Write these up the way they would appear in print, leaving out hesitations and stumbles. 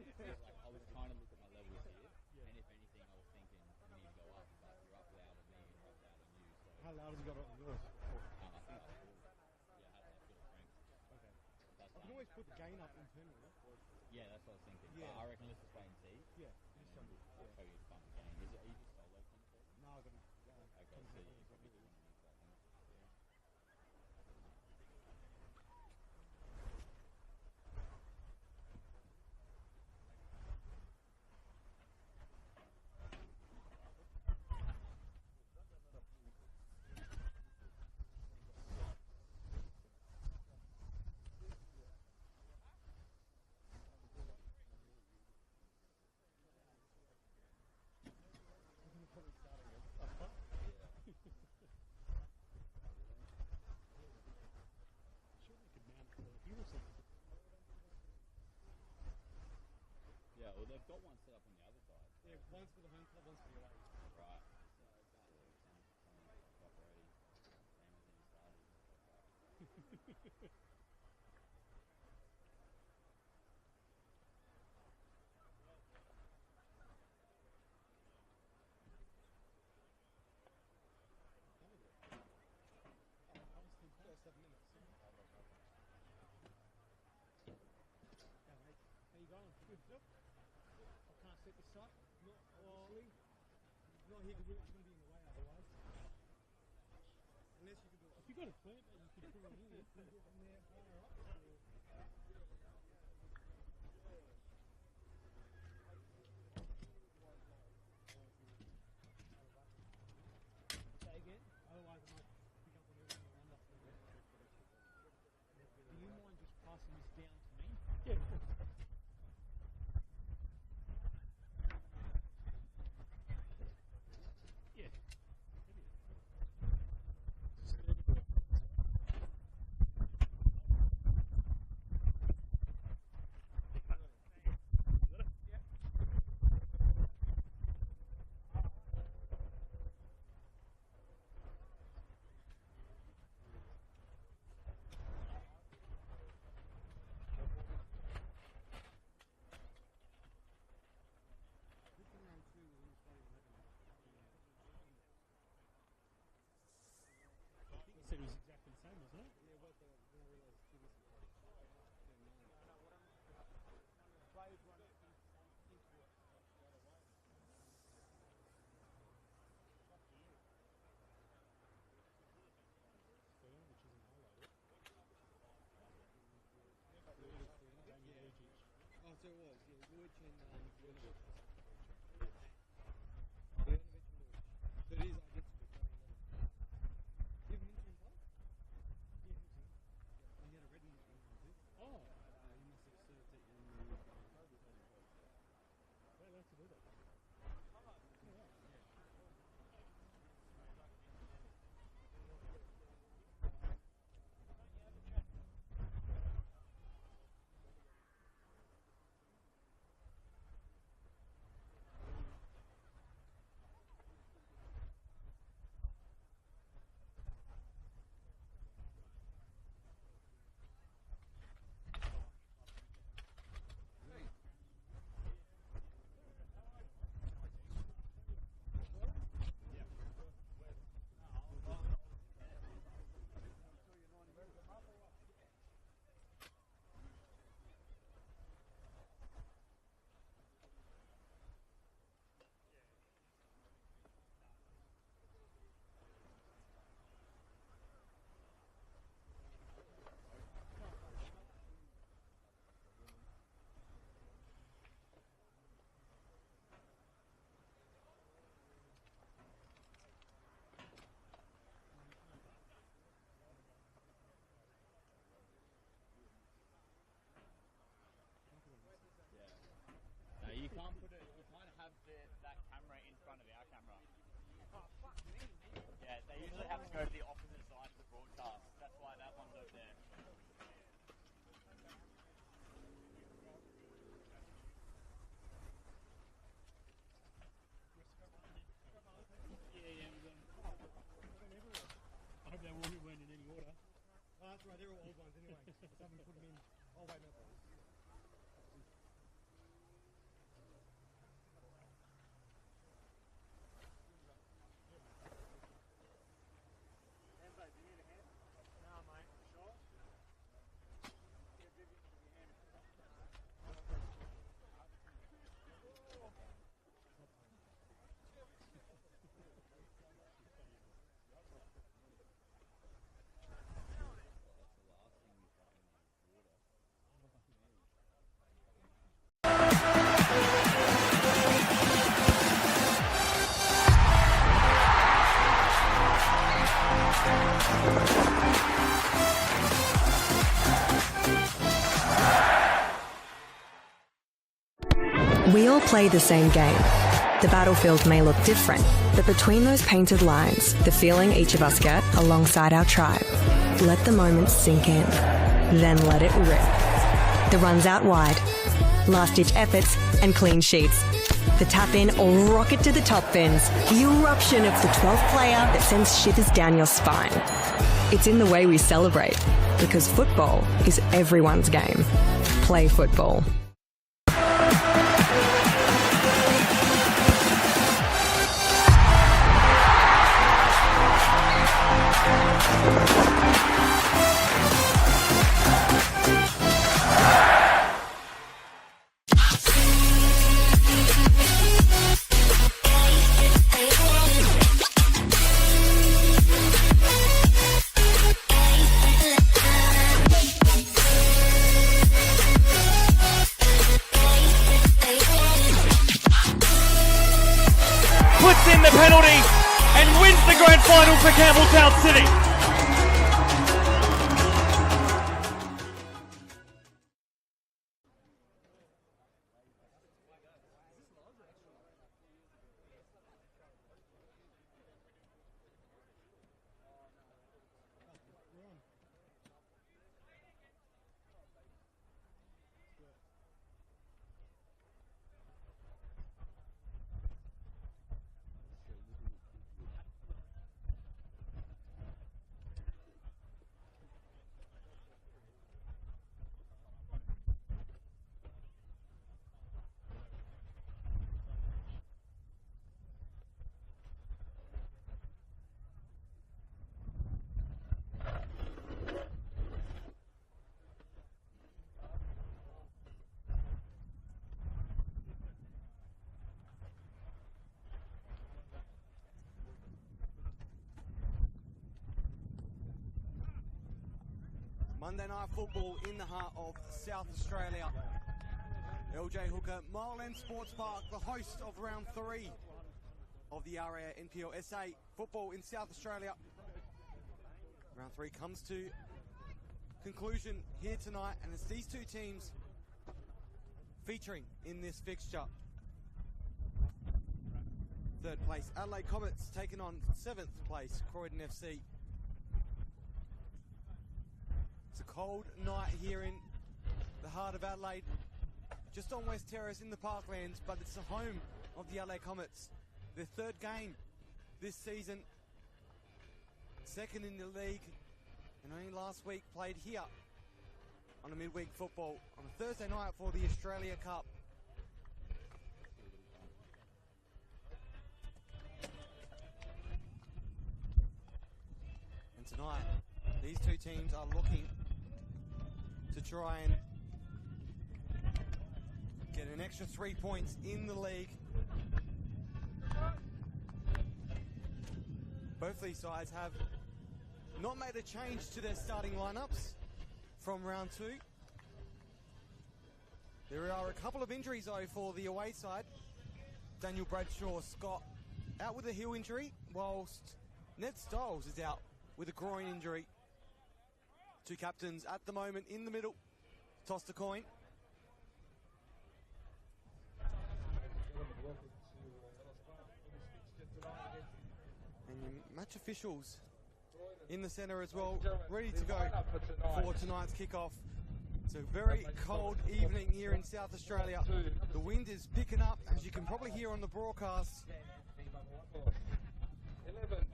like I was trying to look at my levels here, and if anything, I was thinking we need to go up, but you're up loud on me and you're up loud on you. So How loud has it got on yours? I think I was cool. Yeah, I had like little cranks. Okay. That's I can always put the gain up internally. Yeah, that's what I was thinking. Yeah. But I reckon let's just wait and see. Yeah. And then I'll show you the bump again. Are you just solo commentating? No, I've got to. Okay, so you probably do want to move that then. Yeah, well they've got one set up on the other side. So. Yeah, one's for the home club, one's for the away. Right. So someone's already. Same as any starters. First 7 minutes. How you going? Good stuff. I can't set this up. Not obviously. Not here because it's going to be in the way otherwise. Unless you could do it. If you got a plant that you could put on here, you can get from there higher up. Say again? Otherwise I might pick up whatever you want up there. Do you mind just passing this down to me? Yeah, of course. Yeah. It was exactly the same, wasn't it? Yeah, but I didn't realise it was players run into it straight away. Which isn't highlighted. Oh, so it was, yeah, Wood and Wood. So it is identical. Give him into him, yeah, he had a red one. Oh, he must have served it in the. Where else to do that? You can't put it. You can't have that camera in front of our camera. Oh fuck me! Yeah, they usually have to go to the opposite side of the broadcast. That's why that one's over there. Yeah, I hope they all weren't in any order. Oh, that's right, they're all old ones anyway. So I'm going to put them in. Oh, wait, no. We all play the same game. The battlefield may look different, but between those painted lines, the feeling each of us get alongside our tribe. Let the moment sink in, then let it rip. The runs out wide, last-ditch efforts and clean sheets. The tap-in or rocket to the top bins. The eruption of the 12th player that sends shivers down your spine. It's in the way we celebrate, because football is everyone's game. Play football. Puts in the penalty and wins the grand final for Campbelltown City. Monday Night Football in the heart of South Australia. LJ Hooker, Mileland Sports Park, the host of round 3 of the RA NPLSA football in South Australia. Round 3 comes to conclusion here tonight, and it's these two teams featuring in this fixture. 3rd place, Adelaide Comets taking on 7th place, Croydon FC. It's a cold night here in the heart of Adelaide, just on West Terrace in the Parklands, but it's the home of the Adelaide Comets. Their 3rd game this season, 2nd in the league, and only last week played here on a midweek football on a Thursday night for the Australia Cup. And tonight, these two teams are looking to try and get an extra 3 points in the league. Both these sides have not made a change to their starting lineups from round 2. There are a couple of injuries though for the away side. Daniel Bradshaw Scott out with a heel injury, whilst Ned Stiles is out with a groin injury. Two captains at the moment in the middle. Toss the coin. And match officials in the centre as well, ready to go for tonight's kickoff. It's a very cold evening here in South Australia. The wind is picking up, as you can probably hear on the broadcast. 11,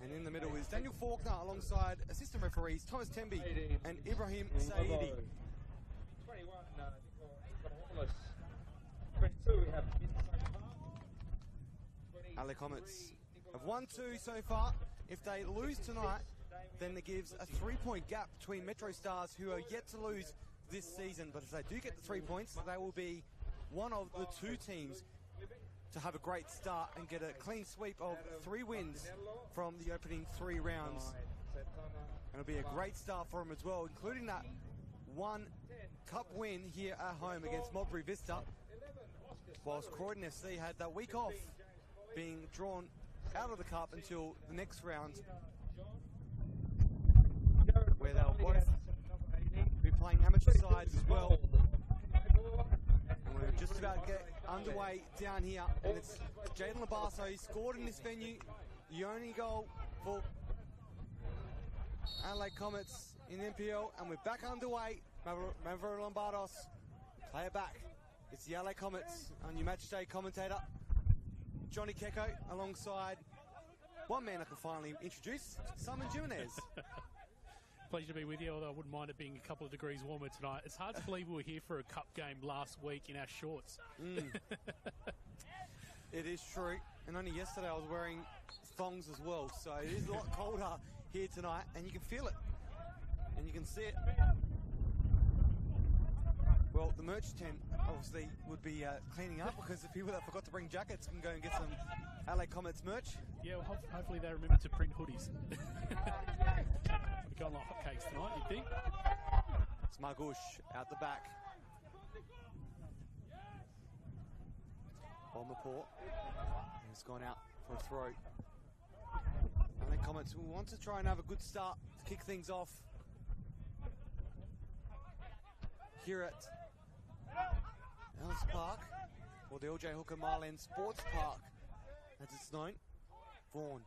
And in the middle is Daniel Faulkner alongside assistant referees Thomas Temby and Ibrahim Saidi. 21, Nicola 22, we have Adelaide Comets have won 2 so far. If they lose tonight, then it gives a 3-point gap between Metro Stars, who are yet to lose this season. But if they do get the 3 points, they will be one of the 2 teams to have a great start and get a clean sweep of 3 wins from the opening 3 rounds. And it'll be a great start for them as well, including that 1 cup win here at home against Mulberry Vista, whilst Croydon FC had that week off, being drawn out of the cup until the next round, where they'll both be playing amateur sides as well. And we're just about to get underway down here, and it's Jaden Labasso. He scored in this venue, the only goal for Adelaide Comets in NPL, and we're back underway. Mavro Lombardos, play it back. It's the Adelaide Comets on your match day commentator, Johnny Keko, alongside one man I can finally introduce, Simon Jimenez. Pleasure to be with you, although I wouldn't mind it being a couple of degrees warmer tonight. It's hard to believe we were here for a cup game last week in our shorts. It is true, and only yesterday I was wearing thongs as well, so it is a lot colder here tonight, and you can feel it, and you can see it. Well, the merch tent obviously would be cleaning up, because the people that forgot to bring jackets can go and get some LA Comets merch. Yeah, well, hopefully they remember to print hoodies. We're going like hotcakes tonight, you'd think. It's Margush out the back. Bomberport has gone out for a throw. LA Comets will want to try and have a good start to kick things off here at Ellis Park, or the LJ Hooker Marland Sports Park as it's known. Vaughan.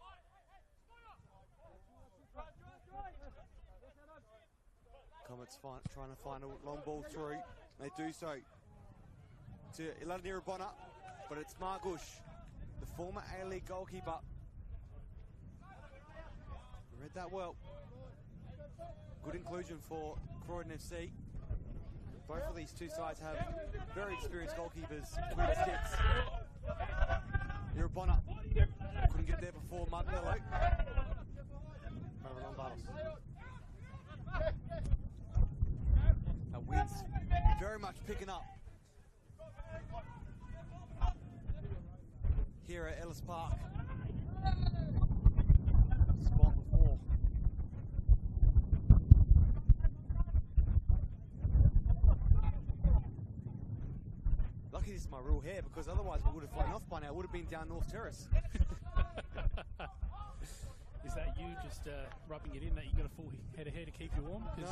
Comets trying to find a long ball through. They do so to Iladnira Bonner, but it's Margush, the former A-League goalkeeper. Read that well. Good inclusion for Croydon FC. Both of these two sides have very experienced goalkeepers between the sticks. Bonner couldn't get there before Martinello. Our wind's very much picking up here at Ellis Park. Spot before. Lucky this is my real hair, because otherwise we would have flown off by now. It would have been down North Terrace. Is that you just rubbing it in that you've got a full head of hair to keep you warm? No.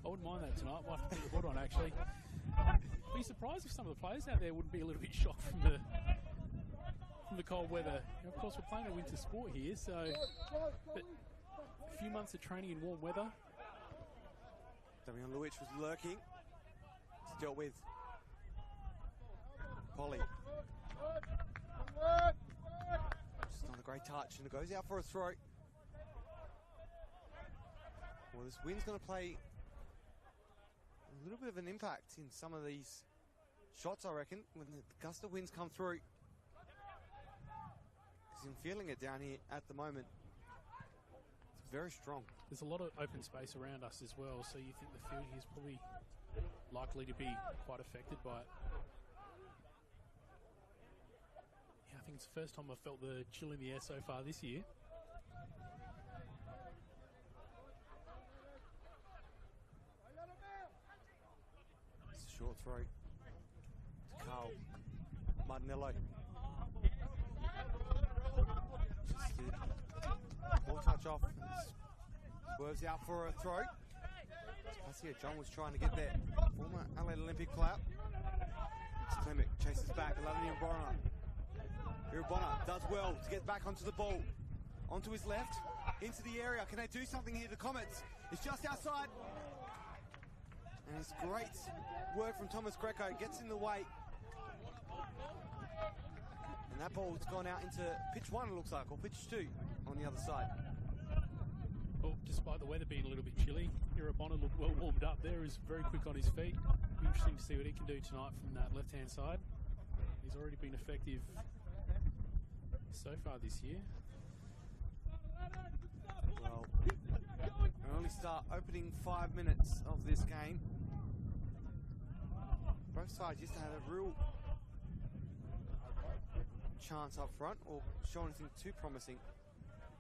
I wouldn't mind that tonight. Might have to put your hood on, actually. Be surprised if some of the players out there wouldn't be a little bit shocked from the cold weather. And of course, we're playing a winter sport here, so but a few months of training in warm weather. Damian Luich was lurking. It's dealt with. Polly. Just not a great touch, and it goes out for a throw. Well, this wind's going to play a little bit of an impact in some of these shots, I reckon, when the gust of winds come through. Because I'm feeling it down here at the moment. It's very strong. There's a lot of open space around us as well, so you think the field here is probably likely to be quite affected by it. Yeah, I think it's the first time I've felt the chill in the air so far this year. It's a short throw to Carl Martinello. Just did more touch off. Swerves out for a throw. I see John was trying to get there. Former Adelaide Olympic player. It's Clement, chases back. Iladnira Bonner. Bonner does well to get back onto the ball. Onto his left, into the area. Can they do something here? The Comets. It's just outside. And it's great work from Thomas Greco. Gets in the way. And that ball's gone out into pitch 1, it looks like, or pitch 2 on the other side. Well, despite the weather being a little bit chilly, Irabonna looked well warmed up there. He's very quick on his feet. Be interesting to see what he can do tonight from that left-hand side. He's already been effective so far this year. Well, we only start opening 5 minutes of this game. Both sides just had a real chance up front, or show anything too promising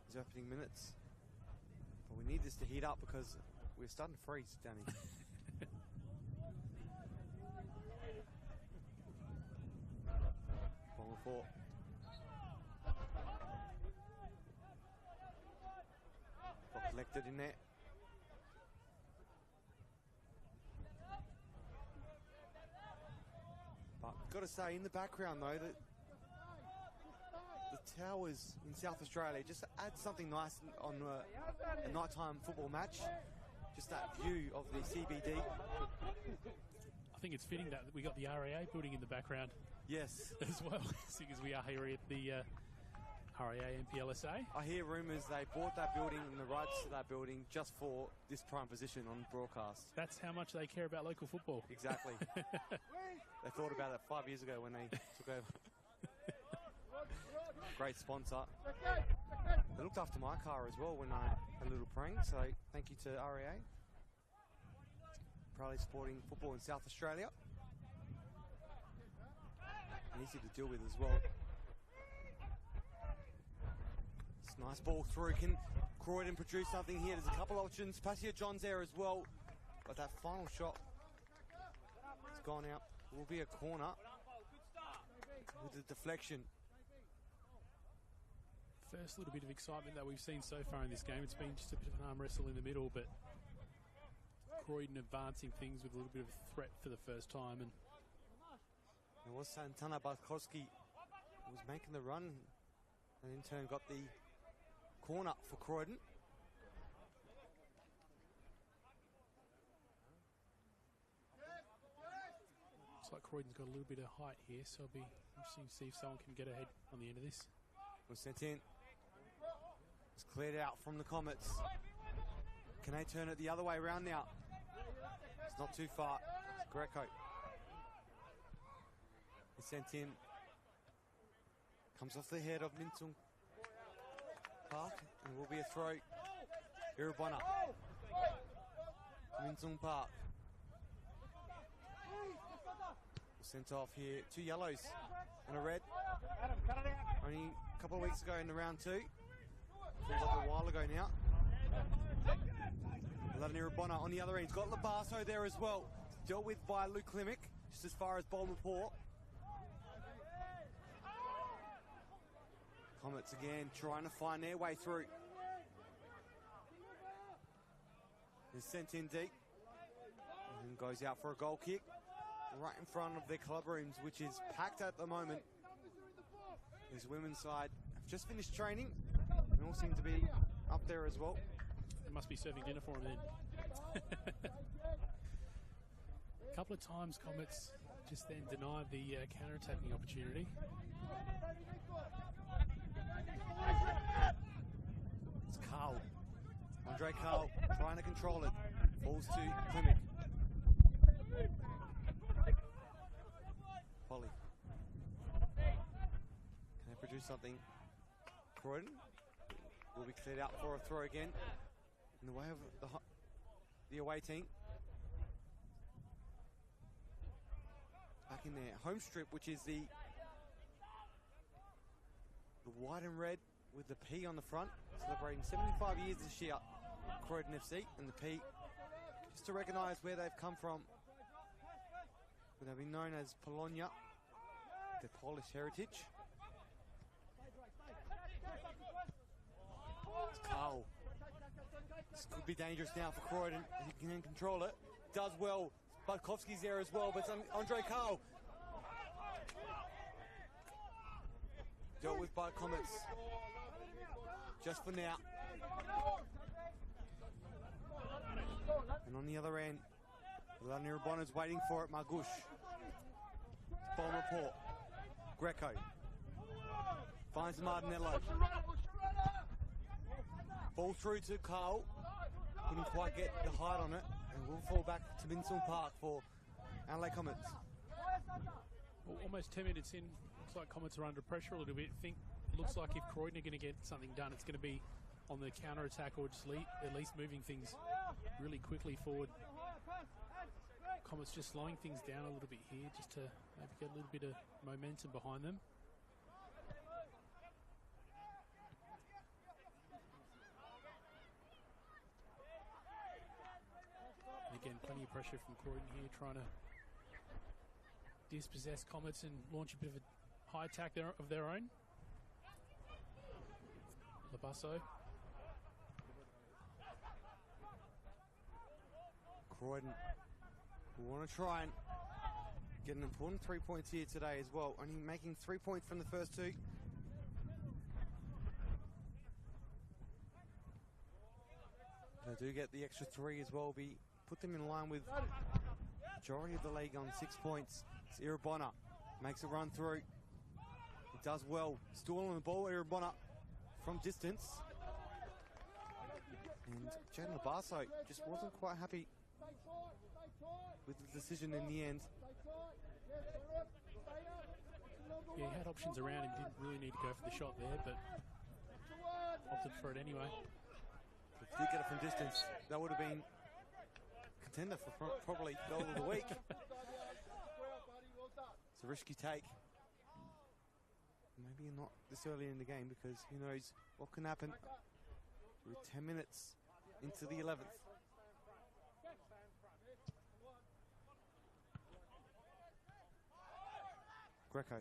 these opening minutes. But we need this to heat up because we're starting to freeze down here. Ball 4. Got collected in there. got to say, in the background though, that the towers in South Australia just add something nice on a nighttime football match. Just that view of the CBD. I think it's fitting that we got the RAA building in the background. Yes. As well, seeing as we are here at the RAA NPLSA. I hear rumours they bought that building and the rights to that building just for this prime position on broadcast. That's how much they care about local football. Exactly. They thought about it 5 years ago when they took over. Great sponsor. They looked after my car as well when I had a little prank, so thank you to RAA. Proudly supporting football in South Australia. And easy to deal with as well. It's a nice ball through. Can Croydon produce something here? There's a couple of options. Passia John's there as well. But that final shot has gone out. It will be a corner with a deflection. First little bit of excitement that we've seen so far in this game. It's been just a bit of an arm wrestle in the middle, but Croydon advancing things with a little bit of a threat for the first time. And it was Santana Bartkowski who was making the run and in turn got the corner for Croydon. Looks like Croydon's got a little bit of height here, so it'll be interesting to see if someone can get ahead on the end of this. Was sent in. It's cleared out from the Comets. Can they turn it the other way around now? It's not too far. It's Greco. It's sent in. Comes off the head of Mintung Park. And it will be a throw. Irabona. Mintung Park. Sent off here. 2 yellows and a red. Only a couple of weeks ago in the round 2. Feels like a while ago now. Irabona on the other end. He's got Labasso there as well. Dealt with by Luke Klimic, just as far as Bolton Port. Comets again trying to find their way through. Is sent in deep. And goes out for a goal kick. Right in front of their club rooms, which is packed at the moment. This women's side have just finished training and all seem to be up there as well. They must be serving dinner for them then. A couple of times Comets just then denied the counter-attacking opportunity. It's Carl. Andre Carl trying to control it. Falls to Klimic. Polly. Can they produce something? Croydon will be cleared out for a throw again in the way of the away team. Back in their home strip, which is the white and red with the P on the front, celebrating 75 years this year, Croydon FC, and the P just to recognise where they've come from. They've been known as Polonia, their Polish heritage. It's Carl. This could be dangerous now for Croydon. He can control it. Does well. Bartkowski's there as well, but it's Andre Carl. Dealt with by Comets. Just for now. And on the other end, Irabonna's waiting for it. Margush. Bomb report. Greco. Finds Martinello. Ball through to Carl. Couldn't quite get the height on it. And will fall back to Minson Park for Adelaide Comets. Well, almost 10 minutes in, looks like Comets are under pressure a little bit. Looks like if Croydon are going to get something done, it's going to be on the counter-attack or just at least moving things really quickly forward. Comets just slowing things down a little bit here just to maybe get a little bit of momentum behind them. And again, plenty of pressure from Croydon here, trying to dispossess Comets and launch a bit of a high attack of their own. Labasso. Croydon will want to try and getting important 3 points here today as well. Only making 3 points from the first two. They do get the extra 3 as well. Put them in line with majority of the league on 6 points. It's Irabona makes a run through. He does well. Still on the ball, Irabona from distance. And Jaden Labasso just wasn't quite happy with the decision in the end. Yeah, he had options around and didn't really need to go for the shot there, but opted for it anyway. If he did get it from distance, that would have been contender for probably goal of the week. It's a risky take. Maybe not this early in the game, because who knows what can happen. We're 10 minutes into the 11th. Greco.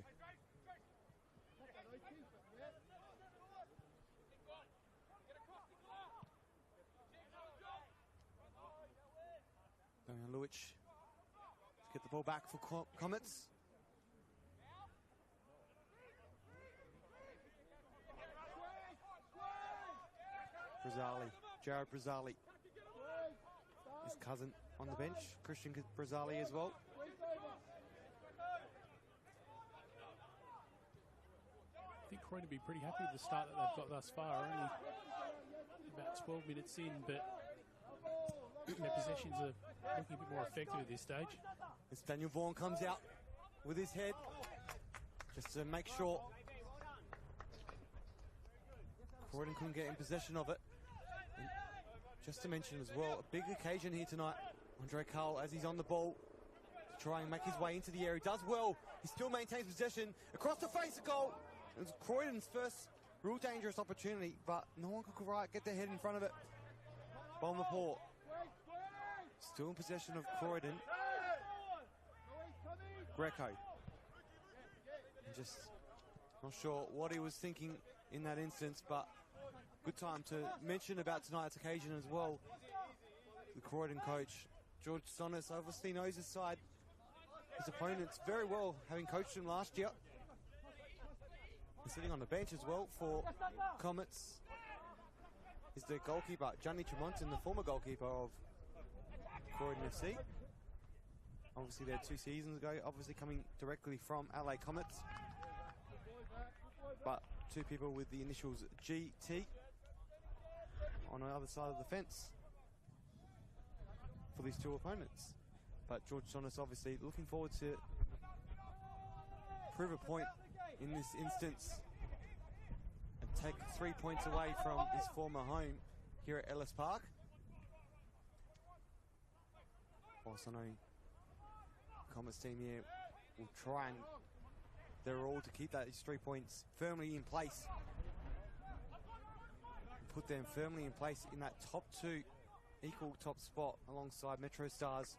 Luich. Let's get the ball back for Comets. Brazzali, Jared Brazzali. His cousin on the bench, Christian Brazzali as well. I think Croydon will be pretty happy with the start that they've got thus far. Only about 12 minutes in, but their possessions are looking a bit more effective at this stage. As Daniel Vaughan comes out with his head, just to make sure Croydon couldn't get in possession of it. And just to mention as well, a big occasion here tonight. Andre Carl, as he's on the ball, to try and make his way into the area. Does well. He still maintains possession. Across the face of goal. It was Croydon's first real dangerous opportunity, but no one could quite get their head in front of it. Balmaport. Still in possession of Croydon. Greco. Just not sure what he was thinking in that instance, but good time to mention about tonight's occasion as well. The Croydon coach, George Sonis, obviously knows his side, his opponents very well, having coached him last year. He's sitting on the bench as well for Comets. Is the goalkeeper, Gianni Tremonton, the former goalkeeper of Croydon FC. Obviously there 2 seasons ago, obviously coming directly from LA Comets. But 2 people with the initials GT on the other side of the fence for these 2 opponents. But George Sonis obviously looking forward to prove a point in this instance and take 3 points away from his former home here at Ellis Park. Also know Comets team here will try and their all to keep those 3 points firmly in place. Put them firmly in place in that top 2 equal top spot alongside Metro Stars.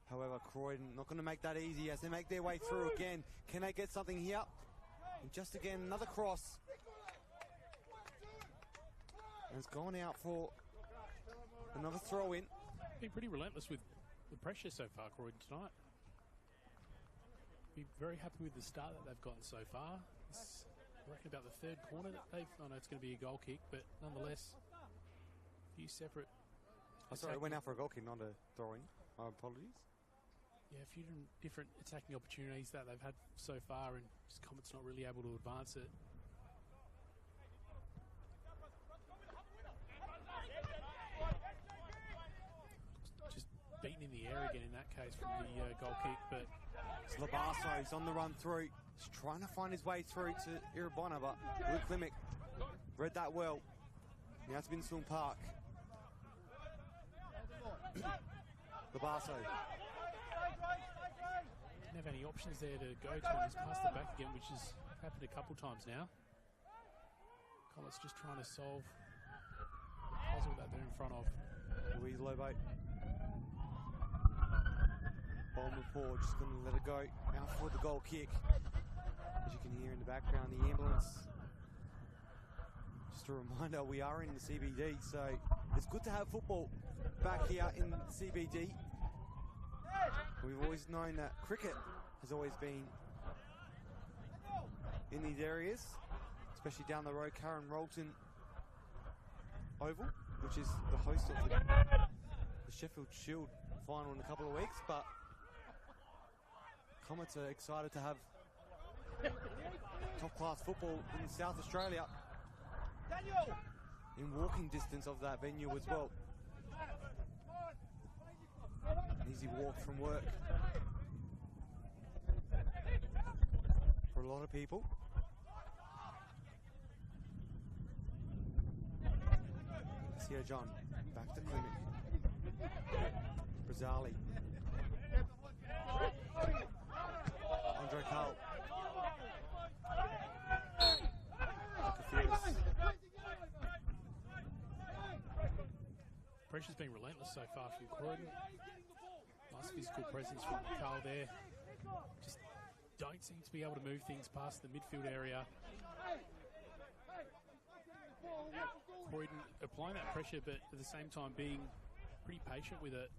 However, Croydon not going to make that easy as they make their way through again. Can they get something here? And just again, another cross. And it's gone out for another throw in. Been pretty relentless with the pressure so far, Croydon tonight. Be very happy with the start that they've gotten so far. It's, I reckon, about the 3rd corner that they've. I know it's going to be a goal kick, but nonetheless, a few separate. Oh, sorry, it went out for a goal kick, not a throw-in. My apologies. Yeah, a few different attacking opportunities that they've had so far, and just Comets not really able to advance it. Just beaten in the air again in that case from the goal kick, but Slabasso's on the run through. He's trying to find his way through to Irabona, but Luke Klimic read that well. Now it's Binswell Park. Labasso. Didn't have any options there to go to, and he's passed it back again, which has happened a couple times now. Comets just trying to solve the puzzle that they're in front of. Louise Lobo. Balmaport just going to let it go. Out for the goal kick. As you can hear in the background, the ambulance. Just a reminder, we are in the CBD, so it's good to have football back here in the CBD. We've always known that cricket has always been in these areas, especially down the road, Karen Rolton Oval, which is the host of the Sheffield Shield final in a couple of weeks, but Comets are excited to have top-class football in South Australia, in walking distance of that venue as well. An easy walk from work for a lot of people. Here, John, back to Clinic. Brazali. Andre Carl. Pressure's been relentless so far from Croydon. Nice physical presence from Carl there. Just don't seem to be able to move things past the midfield area. Croydon applying that pressure, but at the same time being pretty patient with it.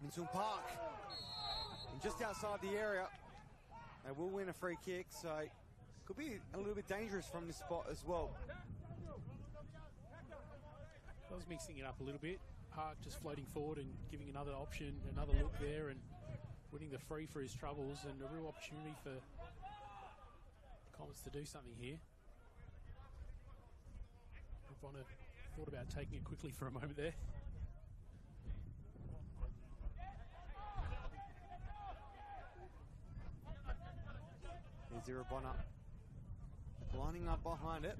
Minsun Park, and just outside the area, they will win a free kick, so could be a little bit dangerous from this spot as well. I was mixing it up a little bit. Park just floating forward and giving another option, another look there, and winning the free for his troubles, and a real opportunity for Comets to do something here. Bonner thought about taking it quickly for a moment there. Here's Bonner lining up behind it.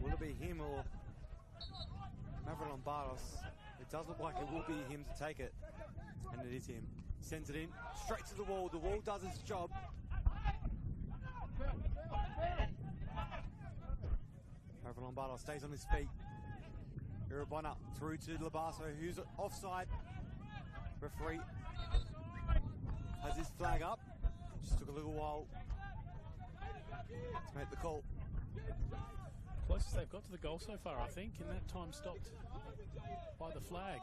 Will it be him or Maverick Lombardos? It does look like it will be him to take it, and it is him. Sends it in, straight to the wall. The wall does its job. Maverick Lombardos stays on his feet. Irabona through to Labasso, who's offside. Referee has his flag up. Just took a little while to make the call. Closest they've got to the goal so far, I think, and that time stopped by the flag.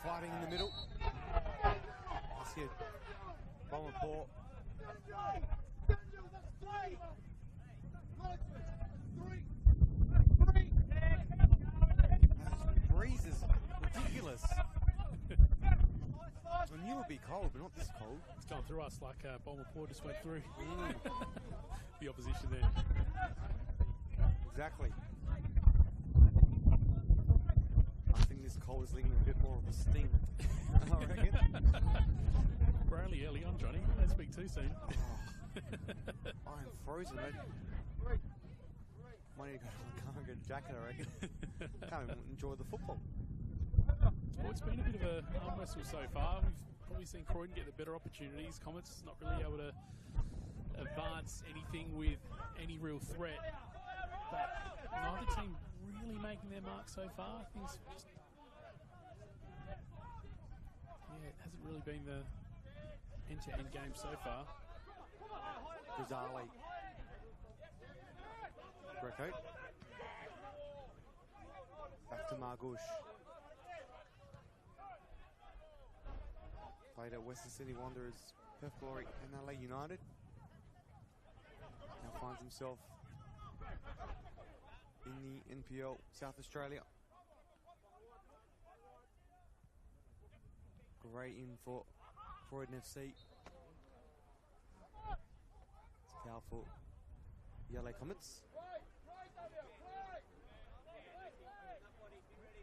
Fighting in the middle. Let's get Bomber Port. That breeze is ridiculous. I knew it would be cold, but not this cold. It's going through us like Bomber Port just went through the opposition there. Exactly. I think this cold is leaving a bit more of a sting. I reckon. We're only early on, Johnny. Don't speak too soon. I'm frozen. I might need to go to the car and get a jacket, I reckon. Can't even enjoy the football. Well, it's been a bit of a arm wrestle so far. We've probably seen Croydon get the better opportunities. Comets not really able to advance anything with any real threat. But neither team really making their mark so far. Things just, it hasn't really been the end-to-end game so far. Brazali. Greco. Back to Margouche. Played at Western Sydney Wanderers, Perth Glory and LA United. Now finds himself in the NPL South Australia. Great in for Croydon FC. It's powerful. The LA Comets.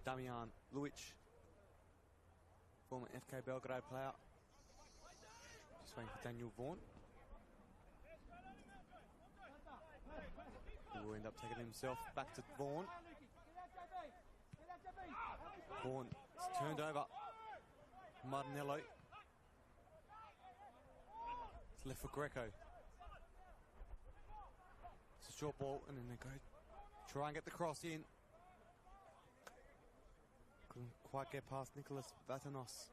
Damian Luic, former FK Belgrade player. Just waiting for Daniel Vaughan. He will end up taking himself back to Vaughan. Vaughan is turned over. Martinello. It's left for Greco. short ball, and then they go try and get the cross in. Couldn't quite get past Nicholas Vatanos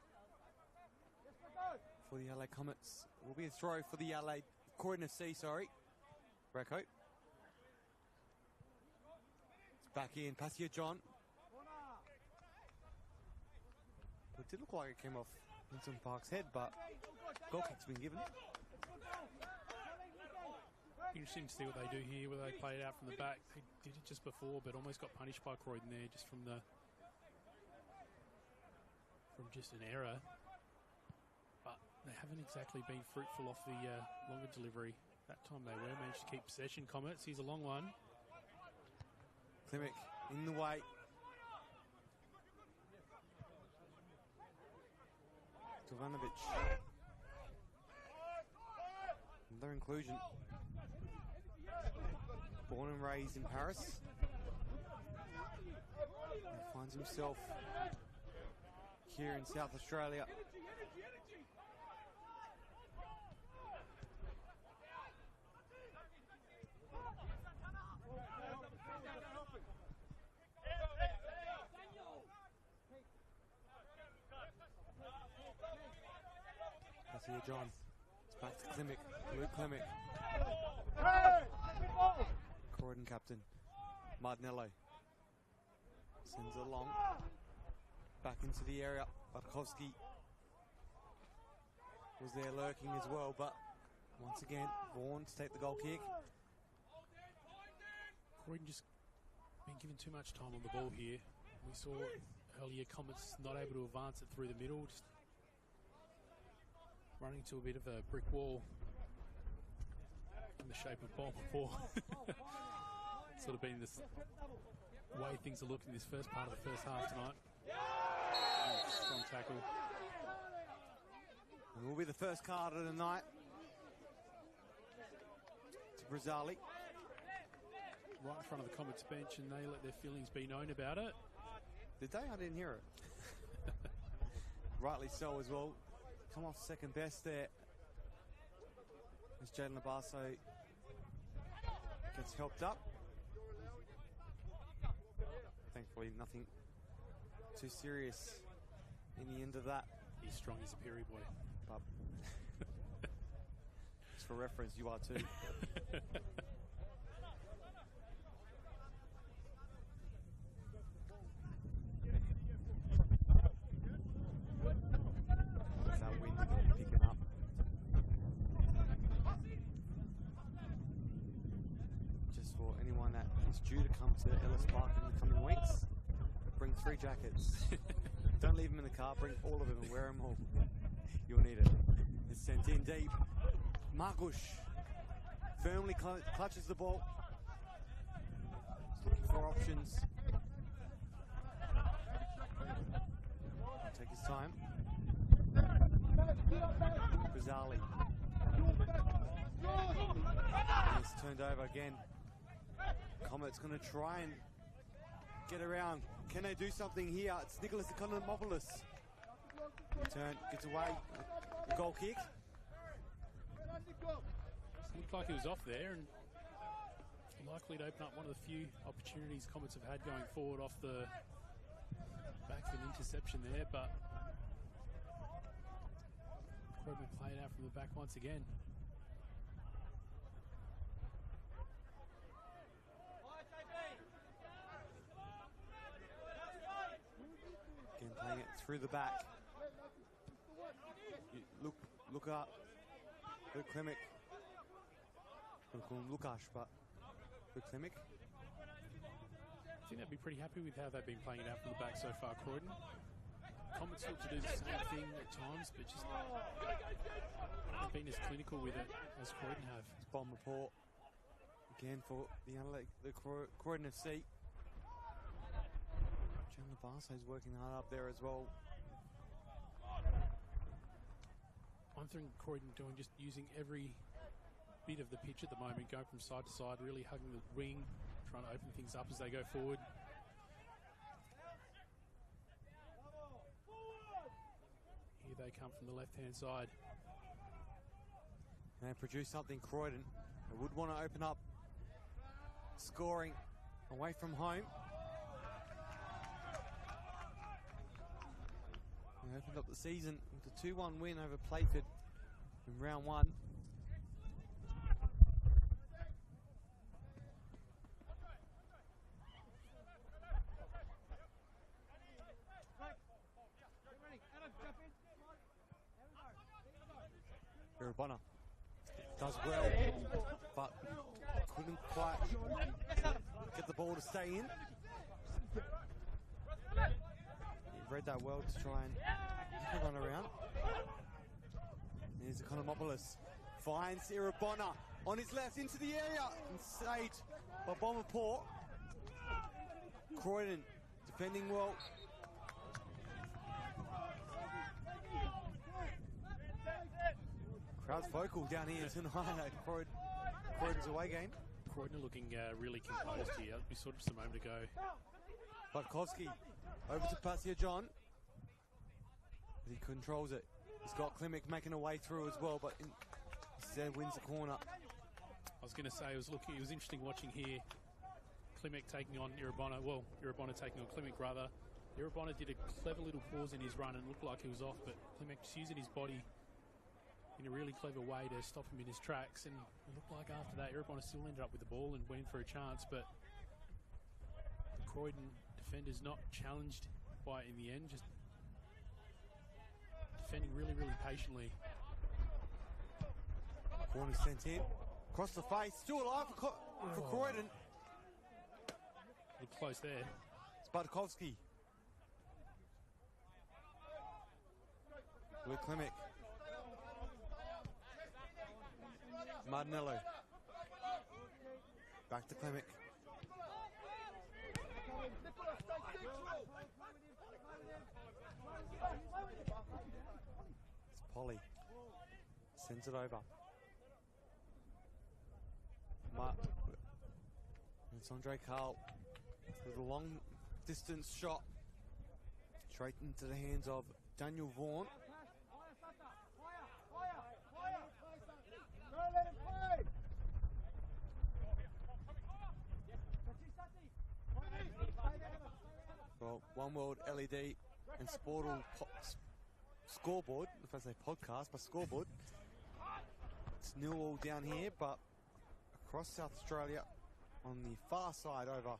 for the LA Comets. It will be a throw for the Croydon FC, sorry. Greco. It's back in, pass here, John. It did look like it came off Vincent Park's head, but goal kick's been given. Interesting to see what they do here, where they play it out from the back. They did it just before, but almost got punished by Croydon there, just from just an error. But they haven't exactly been fruitful off the longer delivery. That time they were managed to keep possession. Comets, here's a long one. Klimek in the way. Jovanovic. Another inclusion. Born and raised in Paris. He finds himself here in South Australia. That's here, John. It's back to Klimek. Luke Klimek. Croydon captain Martinello sends it along, back into the area. Bartkowski was there lurking as well, but once again Vaughan to take the goal kick. Croydon just been given too much time on the ball here. We saw earlier Comets not able to advance it through the middle, just running to a bit of a brick wall in the shape of bomb ball. Sort of been this way things are looking this first part of the first half tonight. Strong tackle. And will be the first card of the night to Brazali. Right in front of the Comets bench, and they let their feelings be known about it. Did they? I didn't hear it. Rightly so as well. Come off second best there. As Jaden Labasso gets helped up. Thankfully nothing too serious in the end of that. He's strong as a Perry boy. But just for reference, you are too. That wind picking up. Just for anyone that is due to come to Ellis Park in the coming weeks, bring 3 jackets. Don't leave them in the car, bring all of them and wear them all. You'll need it. It's sent in deep. Markush firmly clutches the ball. He's looking for options. Take his time. Brazali. It's turned over again. Comet's going to try and get around. Can they do something here? It's Nicholas Economopoulos. Return, gets away. The goal kick. Looked like he was off there, and likely to open up one of the few opportunities Comets have had going forward off the back of an interception there, but Croydon played out from the back once again. Again, playing it through the back. Look up. Good Klimek. We'll call him Lukash, but good Klimek. I think they'd be pretty happy with how they've been playing it out from the back so far, Croydon. Comets look to do the same thing at times, but just haven't been as clinical with it as Croydon have. It's bomb report again for the Adelaide, the Croydon FC. Jan Labarso's working hard up there as well. One thing Croydon doing, just using every bit of the pitch at the moment, going from side to side, really hugging the wing, trying to open things up as they go forward. Here they come from the left-hand side. And produce something, Croydon. They would want to open up scoring away from home. They opened up the season with a 2-1 win over Playford in round 1. Irabona does well, but couldn't quite get the ball to stay in. He read that well to try and run around. Here's Economopoulos. Finds Irabona on his left into the area and saved by Bomber Port. Croydon defending well. Crowd's vocal down here tonight at Croydon's away game. Croydon are looking really composed here. We saw just a moment ago. Budkowski over to Passia John. He controls it. He's got Klimek making a way through as well, but instead wins the corner. I was going to say, it was interesting watching here. Klimek taking on Irabona. Well, Irabona taking on Klimek rather. Irabona did a clever little pause in his run and looked like he was off, but Klimek just using his body in a really clever way to stop him in his tracks, and it looked like after that Irabona still ended up with the ball and went in for a chance, but the Croydon defenders not challenged by it in the end, just defending really, really patiently. Corner sent in, across the face, still alive for Croydon. Looked close there. It's Budkowski. With Klimek. Martinello. Back to Klimek. It's Polly. Sends it over. It's Andre Carl with a long distance shot. Straight into the hands of Daniel Vaughan. Well, One World LED and Sportal scoreboard, if I say podcast, but scoreboard. It's 0-0 down here, but across South Australia, on the far side over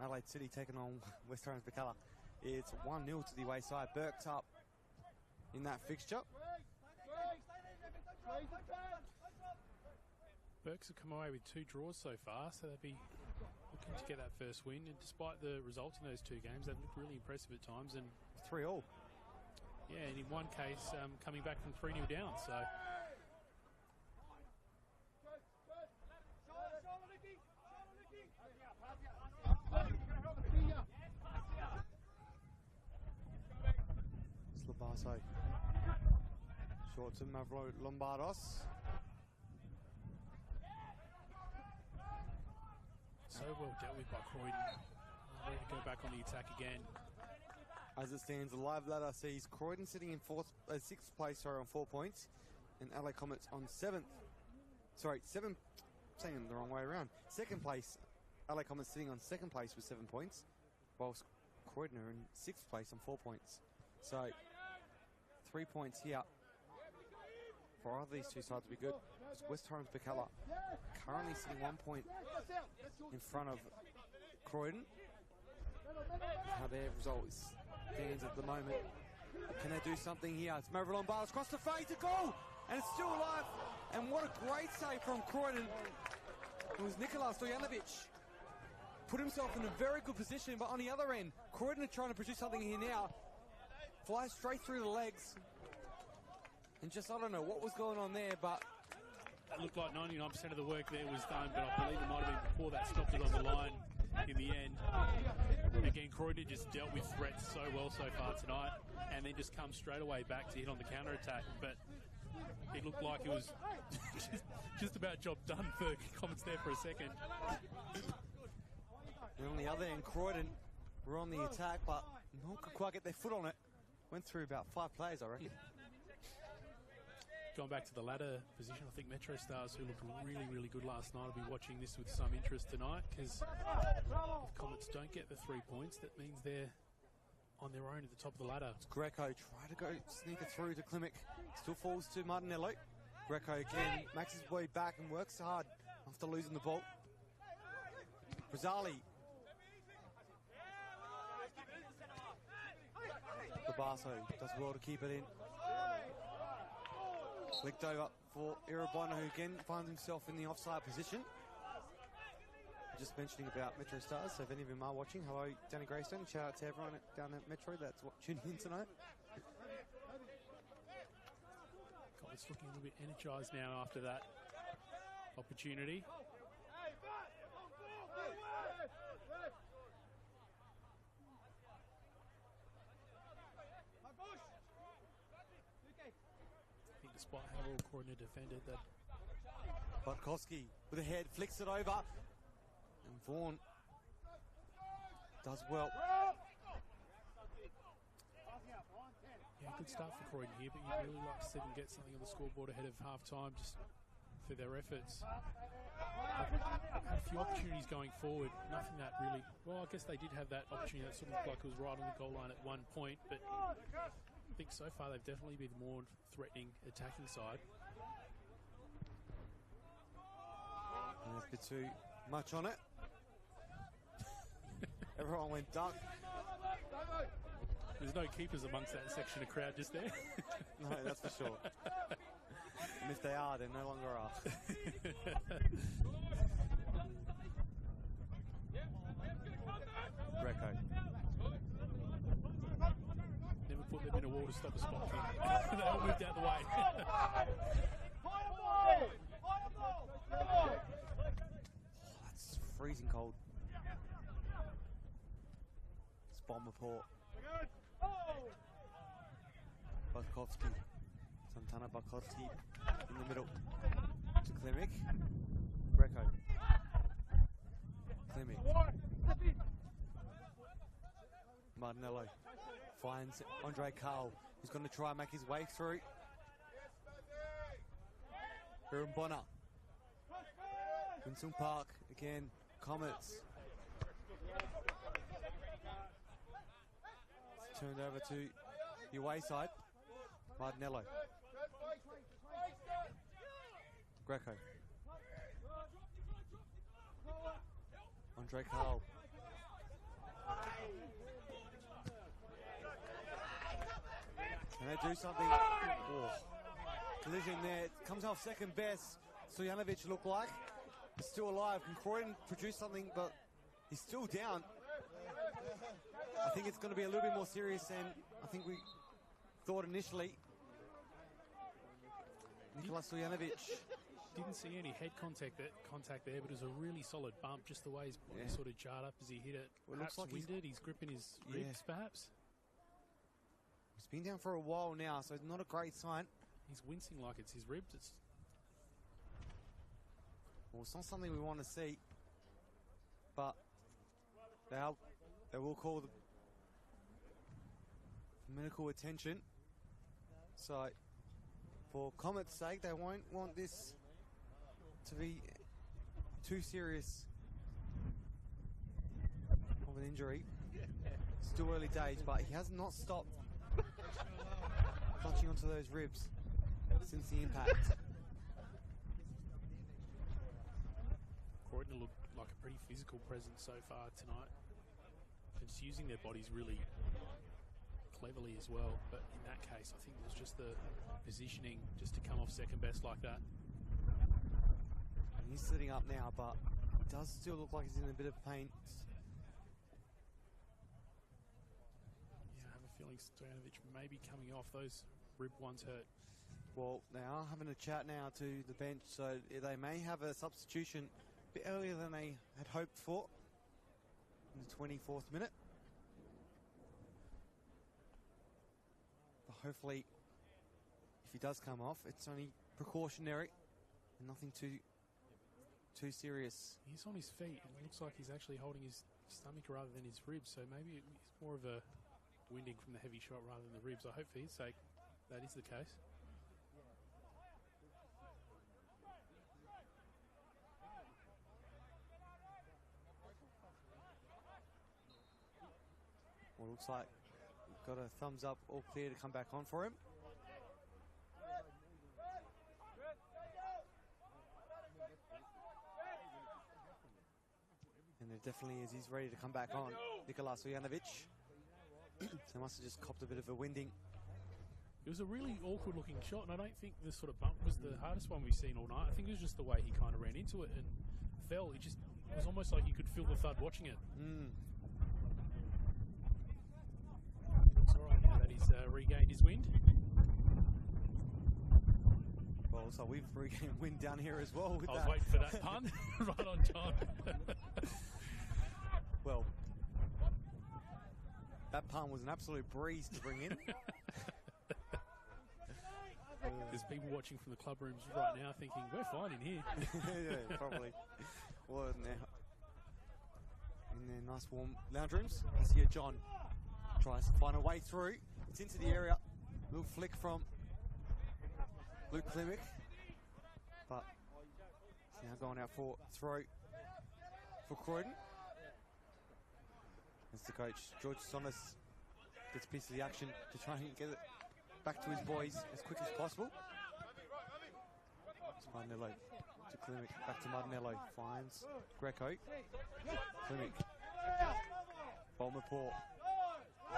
Adelaide City taking on West Torrens Bacala, it's 1-0 to the away side. Burke's up in that fixture. Burks have come away with 2 draws so far, so they'll be looking to get that first win. And despite the results in those 2 games, they've looked really impressive at times. And 3-3. Yeah, and in one case, coming back from 3-0 down. So Slavaso. Short to Mavro Lombardos. so well dealt with by Croydon. Ready to go back on the attack again. As it stands, the live ladder sees Croydon sitting in 6th place on 4 points, and Adelaide Comets on 7th. Sorry, 7th. Saying it the wrong way around. 2nd place. Adelaide Comets sitting on 2nd place with 7 points, whilst Croydon are in 6th place on 4 points. So 3 points here for either of these two sides would be good. West Torrens Bacala currently sitting 1 point in front of Croydon. How their result stands at the moment. Can they do something here? It's Mavro Lombardos across the face, a goal! And it's still alive. And what a great save from Croydon. It was Nikola Stojanovic. Put himself in a very good position, but on the other end, Croydon are trying to produce something here now. Flies straight through the legs. And just, I don't know what was going on there, but It looked like 99% of the work there was done, but I believe it might have been before that stopped it on the line in the end. Again, Croydon just dealt with threats so well so far tonight, and then just come straight away back to hit on the counter-attack. But it looked like it was just about job done for Comets there for a second. And on the other end, Croydon were on the attack, but no one could quite get their foot on it. Went through about 5 players, I reckon. going back to the ladder position, I think Metro Stars, who looked really, really good last night, will be watching this with some interest tonight, because if Comets don't get the 3 points, that means they're on their own at the top of the ladder. It's Greco try to go sneak it through to Klimek. Still falls to Martinello. Greco again makes his way back and works hard after losing the ball. Brazzali. Labasso does well to keep it in. Flicked over for Irabona, who again finds himself in the offside position. Just mentioning about Metro Stars, so if any of them are watching, hello Danny Greystone, shout out to everyone down at Metro that's tuning in tonight. Comets looking a little bit energised now after that opportunity. I think despite how well Croydon defended that. Budkowski with a head, flicks it over. And Vaughan does well. Yeah, good start for Croydon here, but you'd really like to see them get something on the scoreboard ahead of half-time just for their efforts. Had a few opportunities going forward, nothing that really... Well, I guess they did have that opportunity that sort of looked like it was right on the goal line at one point, but I think so far they've definitely been the more threatening attacking side. And there's a bit too much on it. Everyone went duck. There's no keepers amongst that section of crowd just there. No, that's for sure. And if they are, they no longer are. Greco. Never put them in a wall to stop a spot kick. They all moved out the way. Oh, that's freezing cold. It's bomber port. Budkowski. Santana Budkowski in the middle to Klimek. Greco. Klimek. Martinello finds Andre Carl, who's going to try and make his way through. Bonner. Winston Park again. Comets. It's turned over to the away side. Martinello. Greco. Andre Carl. Can they do something? Oh. Collision there. It comes off second best. Stojanovic looked like. He's still alive. Can Croydon produce something, but he's still down. I think it's going to be a little bit more serious than I think we thought initially. Nikola Stojanovic. Didn't see any head contact there, but it was a really solid bump, just the way his body sort of jarred up as he hit it. Well, it Perhaps looks like winded, he's gripping his ribs, perhaps. He's been down for a while now, so it's not a great sign. He's wincing like it's his ribs. Well, it's not something we want to see, but they will call the medical attention. So, for Comets' sake, they won't want this to be too serious of an injury. Still early days, but he has not stopped clutching onto those ribs since the impact. Croydon looked like a pretty physical presence so far tonight. And just using their bodies really cleverly as well. But in that case, I think it was just the positioning just to come off second best like that. He's sitting up now, but it does still look like he's in a bit of pain. Yeah, I have a feeling Stojanovic may be coming off. Those rib ones hurt. Well, they are having a chat now to the bench, so they may have a substitution a bit earlier than they had hoped for in the 24th minute. But hopefully, if he does come off, it's only precautionary and nothing too serious. He's on his feet, and it looks like he's actually holding his stomach rather than his ribs, so maybe it's more of a winding from the heavy shot rather than the ribs. I hope for his sake that is the case. Well, looks like we've got a thumbs up, all clear to come back on for him. And there definitely is. He's ready to come back on. Nikola Stojanovic. So must have just copped a bit of a winding. It was a really awkward looking shot, and I don't think the sort of bump was the hardest one we've seen all night. I think it was just the way he kind of ran into it and fell. It was almost like you could feel the thud watching it. It's all right now that he's regained his wind. Well, so we've regained wind down here as well. With I was that. waiting for that pun right on time. Well, that pun was an absolute breeze to bring in. There's people watching from the club rooms right now thinking, we're fine in here. Yeah, probably. Well, now in their nice warm lounge rooms, I see John tries to find a way through. It's into the area. Little flick from Luke Klimek. But it's now going out for throw for Croydon. As the coach, George Sonis, gets a piece of the action to try and get it back to his boys as quick as possible. To Martinello, to Klimek, back to Martinello, finds Greco. Klimek, Bolmaport,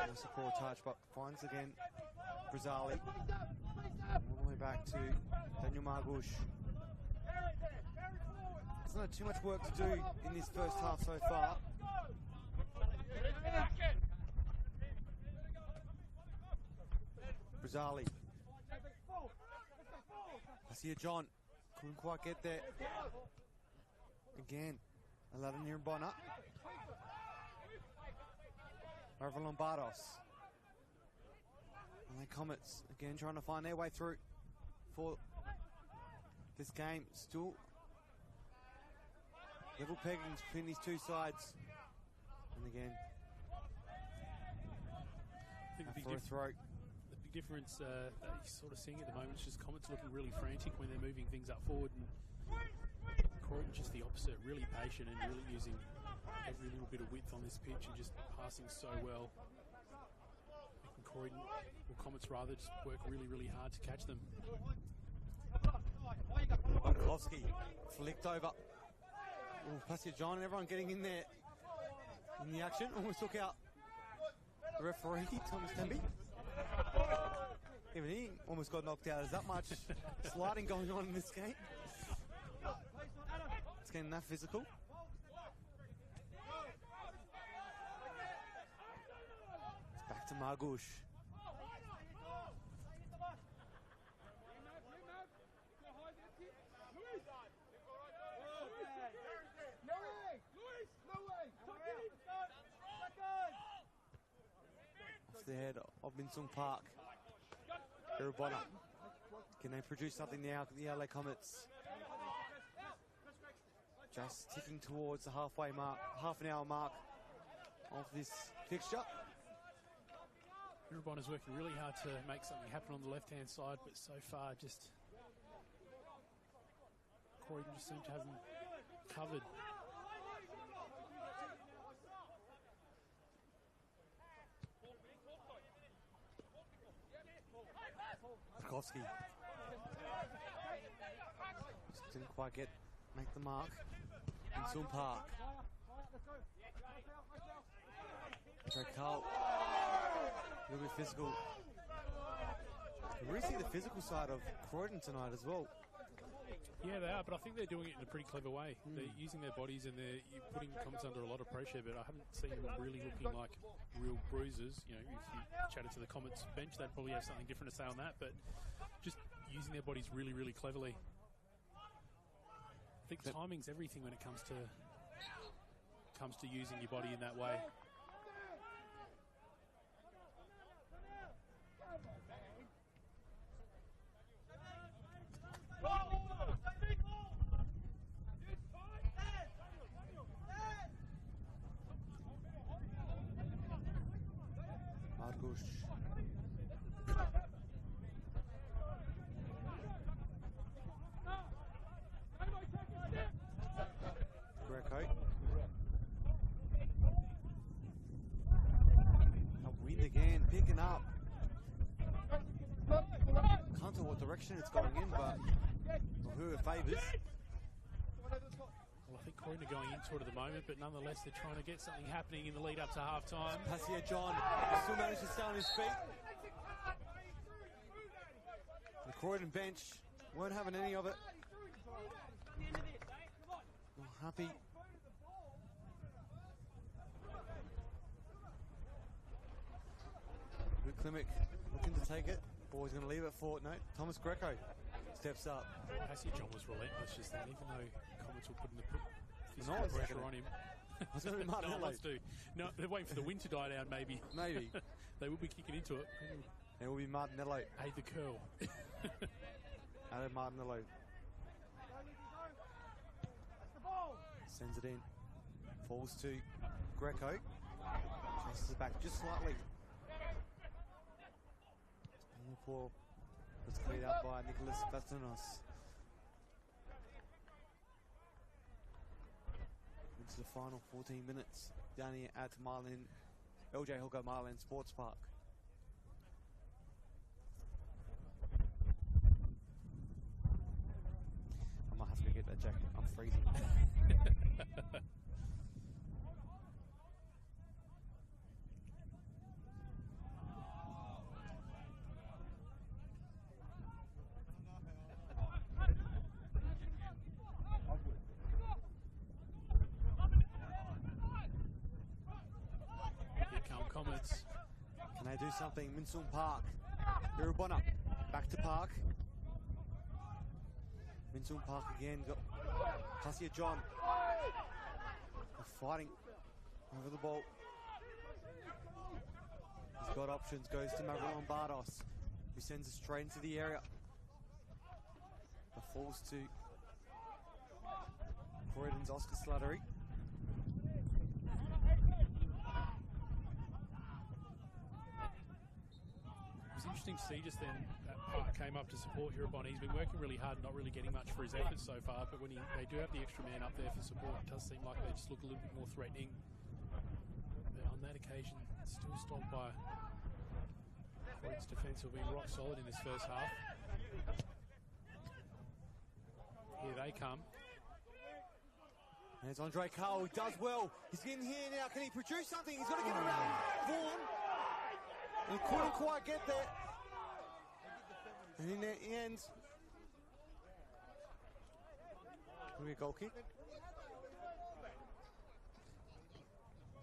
almost a poor touch, but finds again Brazali. All the way back to Daniel Margush. There's not too much work to do in this first half so far. Brazali. I see John. Couldn't quite get there. Again. Aladin Bonner. Over Lombardos. And the Comets again trying to find their way through for this game. Still level peggings between these two sides. And again, I think for a throw. The big difference that you're sort of seeing at the moment is just Comets looking really frantic when they're moving things up forward, and Croydon just the opposite, really patient and really using every little bit of width on this pitch and just passing so well. Making Croydon, or Comets rather, just work really, really hard to catch them. Bonkovsky flicked over. Passia John and everyone getting in there in the action. Almost took out the referee, Thomas Temby. Even he almost got knocked out. There's that much sliding going on in this game. It's getting that physical. It's back to Margush. Off the head of Minsung Park. Irabona. Can they produce something now? The LA Comets just ticking towards the halfway mark, half an hour mark of this fixture. Irabona is working really hard to make something happen on the left-hand side, but so far just Croydon just seem to have them covered. Bonkovsky just didn't quite make the mark. Minsung Park. Joe Carl, a little bit physical. You really see the physical side of Croydon tonight as well. Yeah, they are, but I think they're doing it in a pretty clever way. They're using their bodies and they're putting Comets under a lot of pressure, but I haven't seen them really looking like real bruisers. You know, if you chatted to the Comets bench, they'd probably have something different to say on that, but just using their bodies really, really cleverly. I think timing's everything when it comes to using your body in that way. Margush. Greco. picking up. Can't tell what direction it's going in, but who it favours. Well, I think Croydon are going into it at the moment, but nonetheless they're trying to get something happening in the lead up to half time. Passia John still managed to stay on his feet. The Croydon bench weren't having any of it. Not happy. Good Klimek looking to take it. Or he's going to leave it for, no, Thomas Greco steps up. Passia John was relentless just then, even though Comets were putting the physical one's pressure taking on him. It's going to be Martin No one wants Adelaide. to. No, they're waiting for the wind to die down, maybe. Maybe. They will be kicking into it. It will be Martin Adelaide. Aid the curl. Adam Martin Adelaide. Sends it in. Falls to Greco. Chases it back just slightly. Paul was cleared out by Nicholas Bastanos. Into the final 14 minutes down here at Marlin, LJ Hooker Marlin Sports Park. I might have to go get that jacket. I'm freezing. Comets. Can they do something? Minsung Park. Irubona. Back to Park. Minsung Park again. Got Passia John. They're fighting over the ball. He's got options. Goes to Maverick Bardos, who sends it straight into the area. The falls to Croydon's Oscar Slattery. It was interesting to see just then that Park came up to support Hirabon. He's been working really hard and not really getting much for his efforts so far, but when they do have the extra man up there for support, it does seem like they just look a little bit more threatening. But on that occasion, still stopped by Croydon's defence, who've been rock solid in this first half. Here they come. There's Andre Carl, he does well. He's getting here now. Can he produce something? He's got to get around Vaughan. And couldn't quite get there. And in the end, give me a goal kick.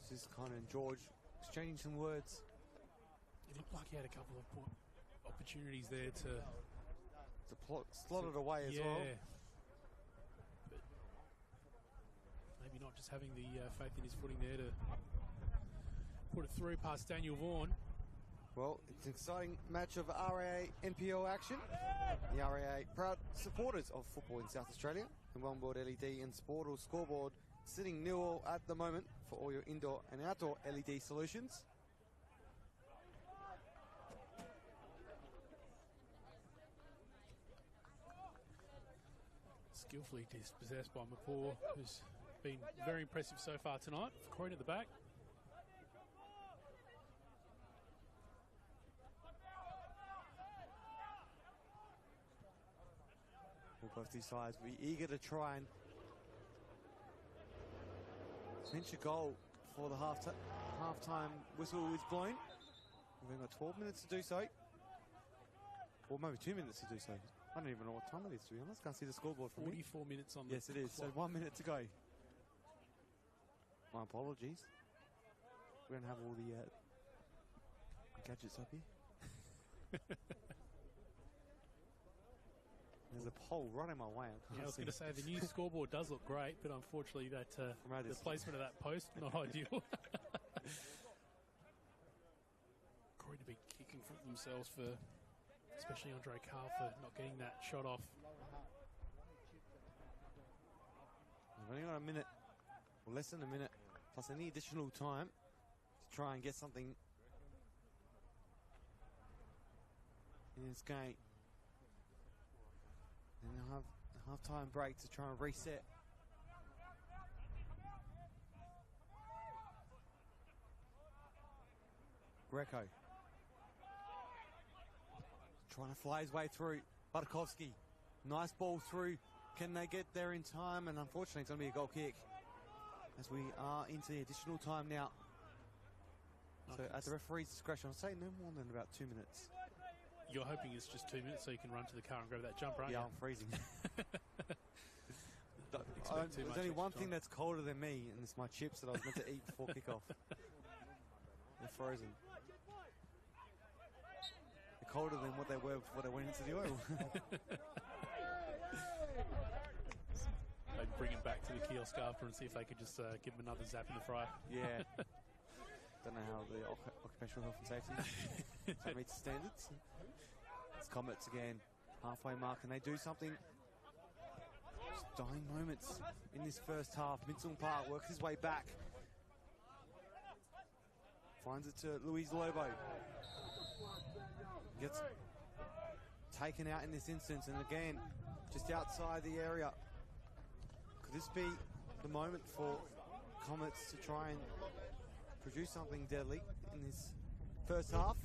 This is Connor and George exchanging some words. It looked like he had a couple of opportunities there to slot it away as well. But maybe not just having the faith in his footing there to put it through past Daniel Vaughan. Well, it's an exciting match of RAA NPL action. The RAA proud supporters of football in South Australia. And Onboard LED and Sport or Scoreboard sitting nil at the moment for all your indoor and outdoor LED solutions. Skillfully dispossessed by Mapur, who's been very impressive so far tonight. Croydon at the back. Both these sides will be eager to try and clinch a goal before the half-time whistle is blown. We've got 12 minutes to do so. Or maybe 2 minutes to do so. I don't even know what time it is, to be honest. Can't see the scoreboard from 44 minutes on the Yes, it is. clock. So 1 minute to go. My apologies. We're going to have all the gadgets up here. There's a pole right in my way. Yeah, I was going to say the new scoreboard does look great, but unfortunately that the placement of that post not ideal. Croydon to be kicking for themselves for, especially Andre Carl, for not getting that shot off. We've only got a minute, or less than a minute, plus any additional time to try and get something in this game. And they'll have a half-time break to try and reset. Greco Trying to fly his way through. Bartkowski. Nice ball through. Can they get there in time? And unfortunately, it's going to be a goal kick. As we are into the additional time now. So at the referee's discretion, I'll say no more than about 2 minutes. You're hoping it's just 2 minutes so you can run to the car and grab that jumper, aren't you? Yeah, I'm freezing. There's only one thing that's colder than me, and it's my chips that I was meant to eat before kickoff. They're frozen. They're colder than what they were before they went into the oil. Maybe bring him back to the kiosk after and see if they could just give him another zap in the fryer. Yeah. Don't know how the occupational health and safety meets standards. It's Comets again, halfway mark, and they do something. Just dying moments in this first half. Minsung Park works his way back. Finds it to Luis Lobo. Gets taken out in this instance, and again, just outside the area. Could this be the moment for Comets to try and produce something deadly in this first half?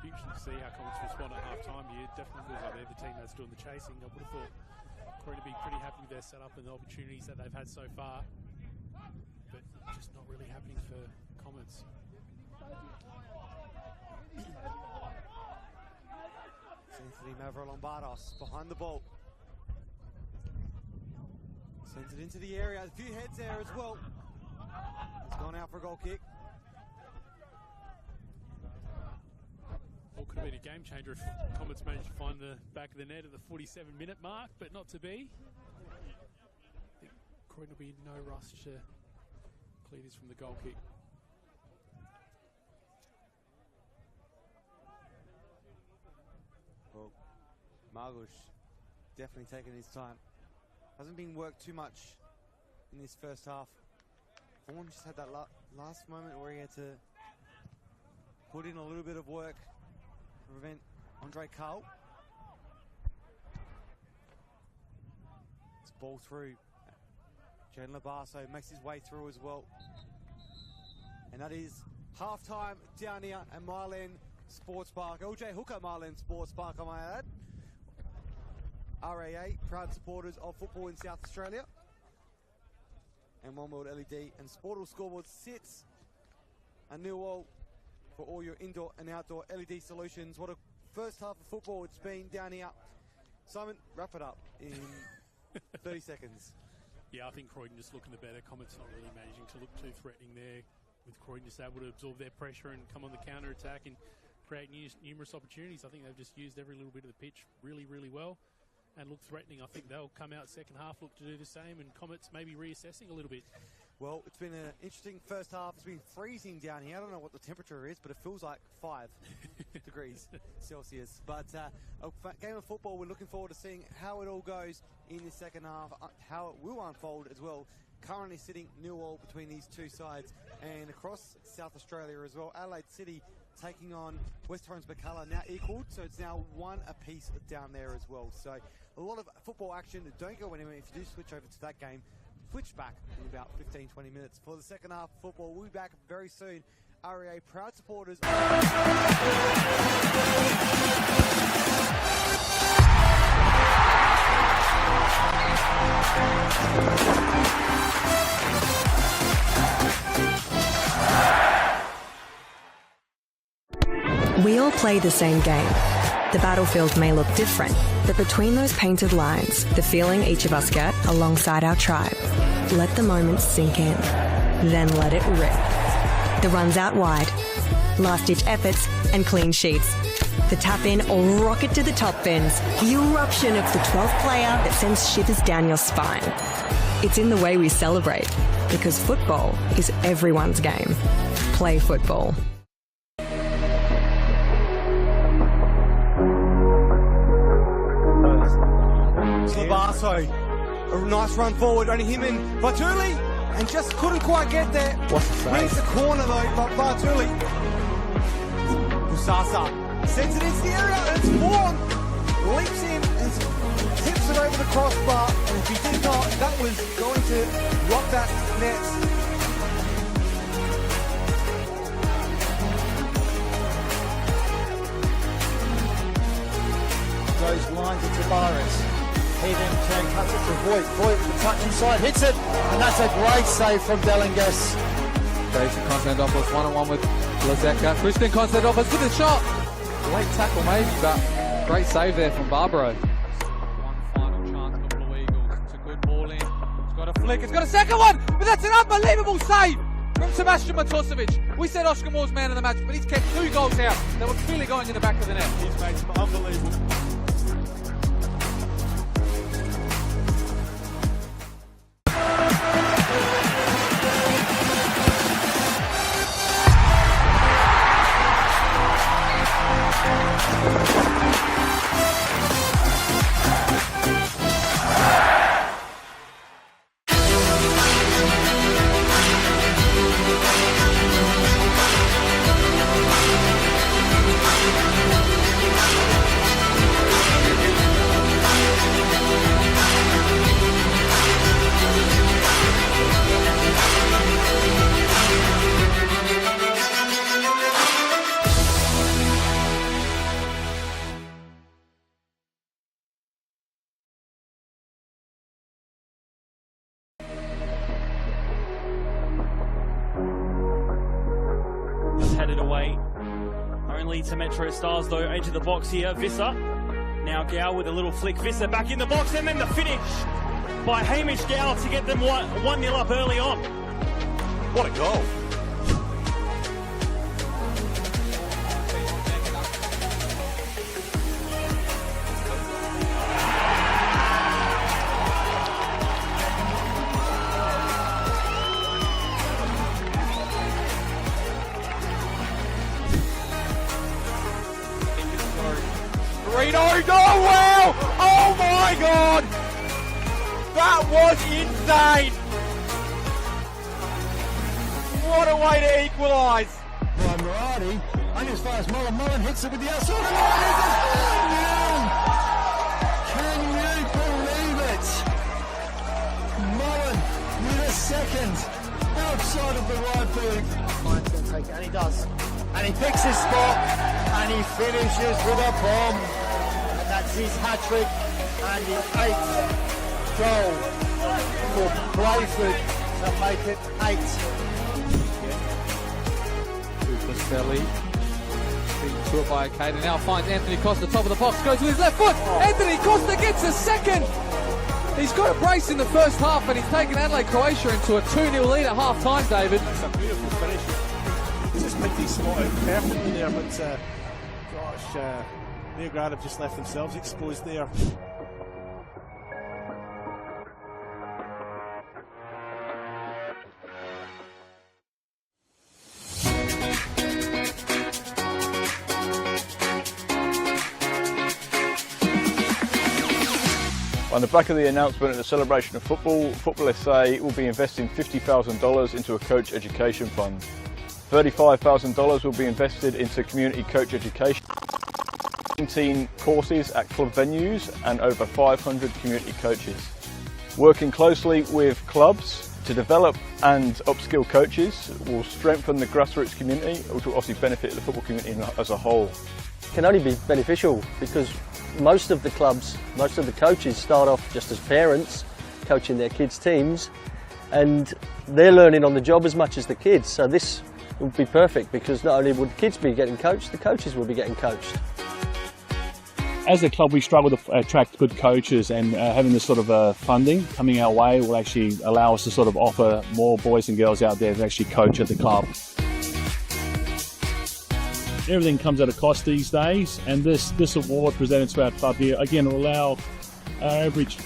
Be interesting to see how Comets respond at half-time here. Definitely feels like they're the team that's doing the chasing. I would have thought Croydon to be pretty happy with their setup and the opportunities that they've had so far. But just not really happening for Comets. Anthony Mavro-Lombardos behind the ball. Sends it into the area. A few heads there as well. It's gone out for a goal kick. Well, could have been a game changer if Comets managed to find the back of the net at the 47-minute mark, but not to be. I think Croydon will be in no rush to clear this from the goal kick. Well, Margush definitely taking his time. Hasn't been worked too much in this first half. Vaughan just had that last moment where he had to put in a little bit of work to prevent Andre Carl. It's ball through. Jaden Labasso makes his way through as well. And that is half-time down here at Marlin Sports Park. LJ Hooker Marlin Sports Park, I might add. RAA, proud supporters of football in South Australia. And One World LED and Sportal Scoreboard sits a new wall for all your indoor and outdoor LED solutions. What a first half of football it's been down here. Simon, wrap it up in 30 seconds. Yeah, I think Croydon just looking the better. Comets not really managing to look too threatening there, with Croydon just able to absorb their pressure and come on the counter-attack and create numerous opportunities. I think they've just used every little bit of the pitch really, really well and look threatening. I think they'll come out second half, look to do the same, and Comets maybe reassessing a little bit. Well, it's been an interesting first half. It's been freezing down here. I don't know what the temperature is, but it feels like 5 degrees Celsius. But a game of football, we're looking forward to seeing how it all goes in the second half, how it will unfold as well. Currently sitting 0-0 between these two sides, and across South Australia as well, Adelaide City taking on West Torrens Bacala, now equalled, so it's now 1 apiece down there as well. So a lot of football action. Don't go anywhere. If you do switch over to that game, switch back in about 15-20 minutes for the second half of football. We'll be back very soon. RAA proud supporters. We all play the same game. The battlefield may look different, but between those painted lines, the feeling each of us get alongside our tribe. Let the moment sink in, then let it rip. The runs out wide, last-ditch efforts and clean sheets. The tap-in or rocket to the top bins. The eruption of the 12th player that sends shivers down your spine. It's in the way we celebrate, because football is everyone's game. Play football. Labasso, a nice run forward, only him and Bartuli, and just couldn't quite get there. Wins the corner though, but Bartuli. Usasa sends it into the area, and it's Vaughan. Leaps in and tips it over the crossbar, and if he did not, that was going to rock that net. It's Tavares. He then cuts it to Voigt. Voigt with the touch inside, hits it, and that's a great save from Delingus. Jason Konstantinopoulos 1-on-1 with Lazeka. Christian Konstantinopoulos with a shot. Late tackle maybe, but great save there from Barbaro. One final chance for Blue Eagles. It's a good ball in. It's got a flick. It's got a second one, but that's an unbelievable save from Sebastian Matosevic. We said Oscar Moore's man of the match, but he's kept 2 goals out that were clearly going in the back of the net. He's made some unbelievable. Headed away only to Metro Stars though. Edge of the box here, Visser. Now Gow with a little flick. Visser back in the box, and then the finish by Hamish Gow to get them 1-0 up early on. What a goal. Oh wow! Oh my god! That was insane! What a way to equalise! By Murati, only as far as Mullen. Mullen hits it with the outside of the line. Can you believe it? Mullen with a second outside of the right boot. Mine's going to take it, and he does. And he picks his spot, and he finishes with a bomb. And that's his hat-trick, and the 8th goal for Playford to make it 8. Costelli being to it by Caden. Now finds Anthony Costa, top of the box, goes with his left foot. Anthony Costa gets a second. He's got a brace in the first half, and he's taken Adelaide Croatia into a 2-0 lead at half time, David. That's a beautiful finish. Just picked his spot out perfectly there, but gosh, Near Grad have just left themselves exposed there. On the back of the announcement at the celebration of football, NPLSA will be investing $50,000 into a coach education fund. $35,000 will be invested into community coach education, 19 courses at club venues and over 500 community coaches. Working closely with clubs to develop and upskill coaches will strengthen the grassroots community, which will obviously benefit the football community as a whole. It can only be beneficial because most of the clubs, most of the coaches start off just as parents coaching their kids' teams, and they're learning on the job as much as the kids. So this would be perfect because not only would the kids be getting coached, the coaches will be getting coached. As a club, we struggle to attract good coaches, and having this sort of funding coming our way will actually allow us to sort of offer more boys and girls out there to actually coach at the club. Everything comes at a cost these days, and this award presented to our club here again will allow our average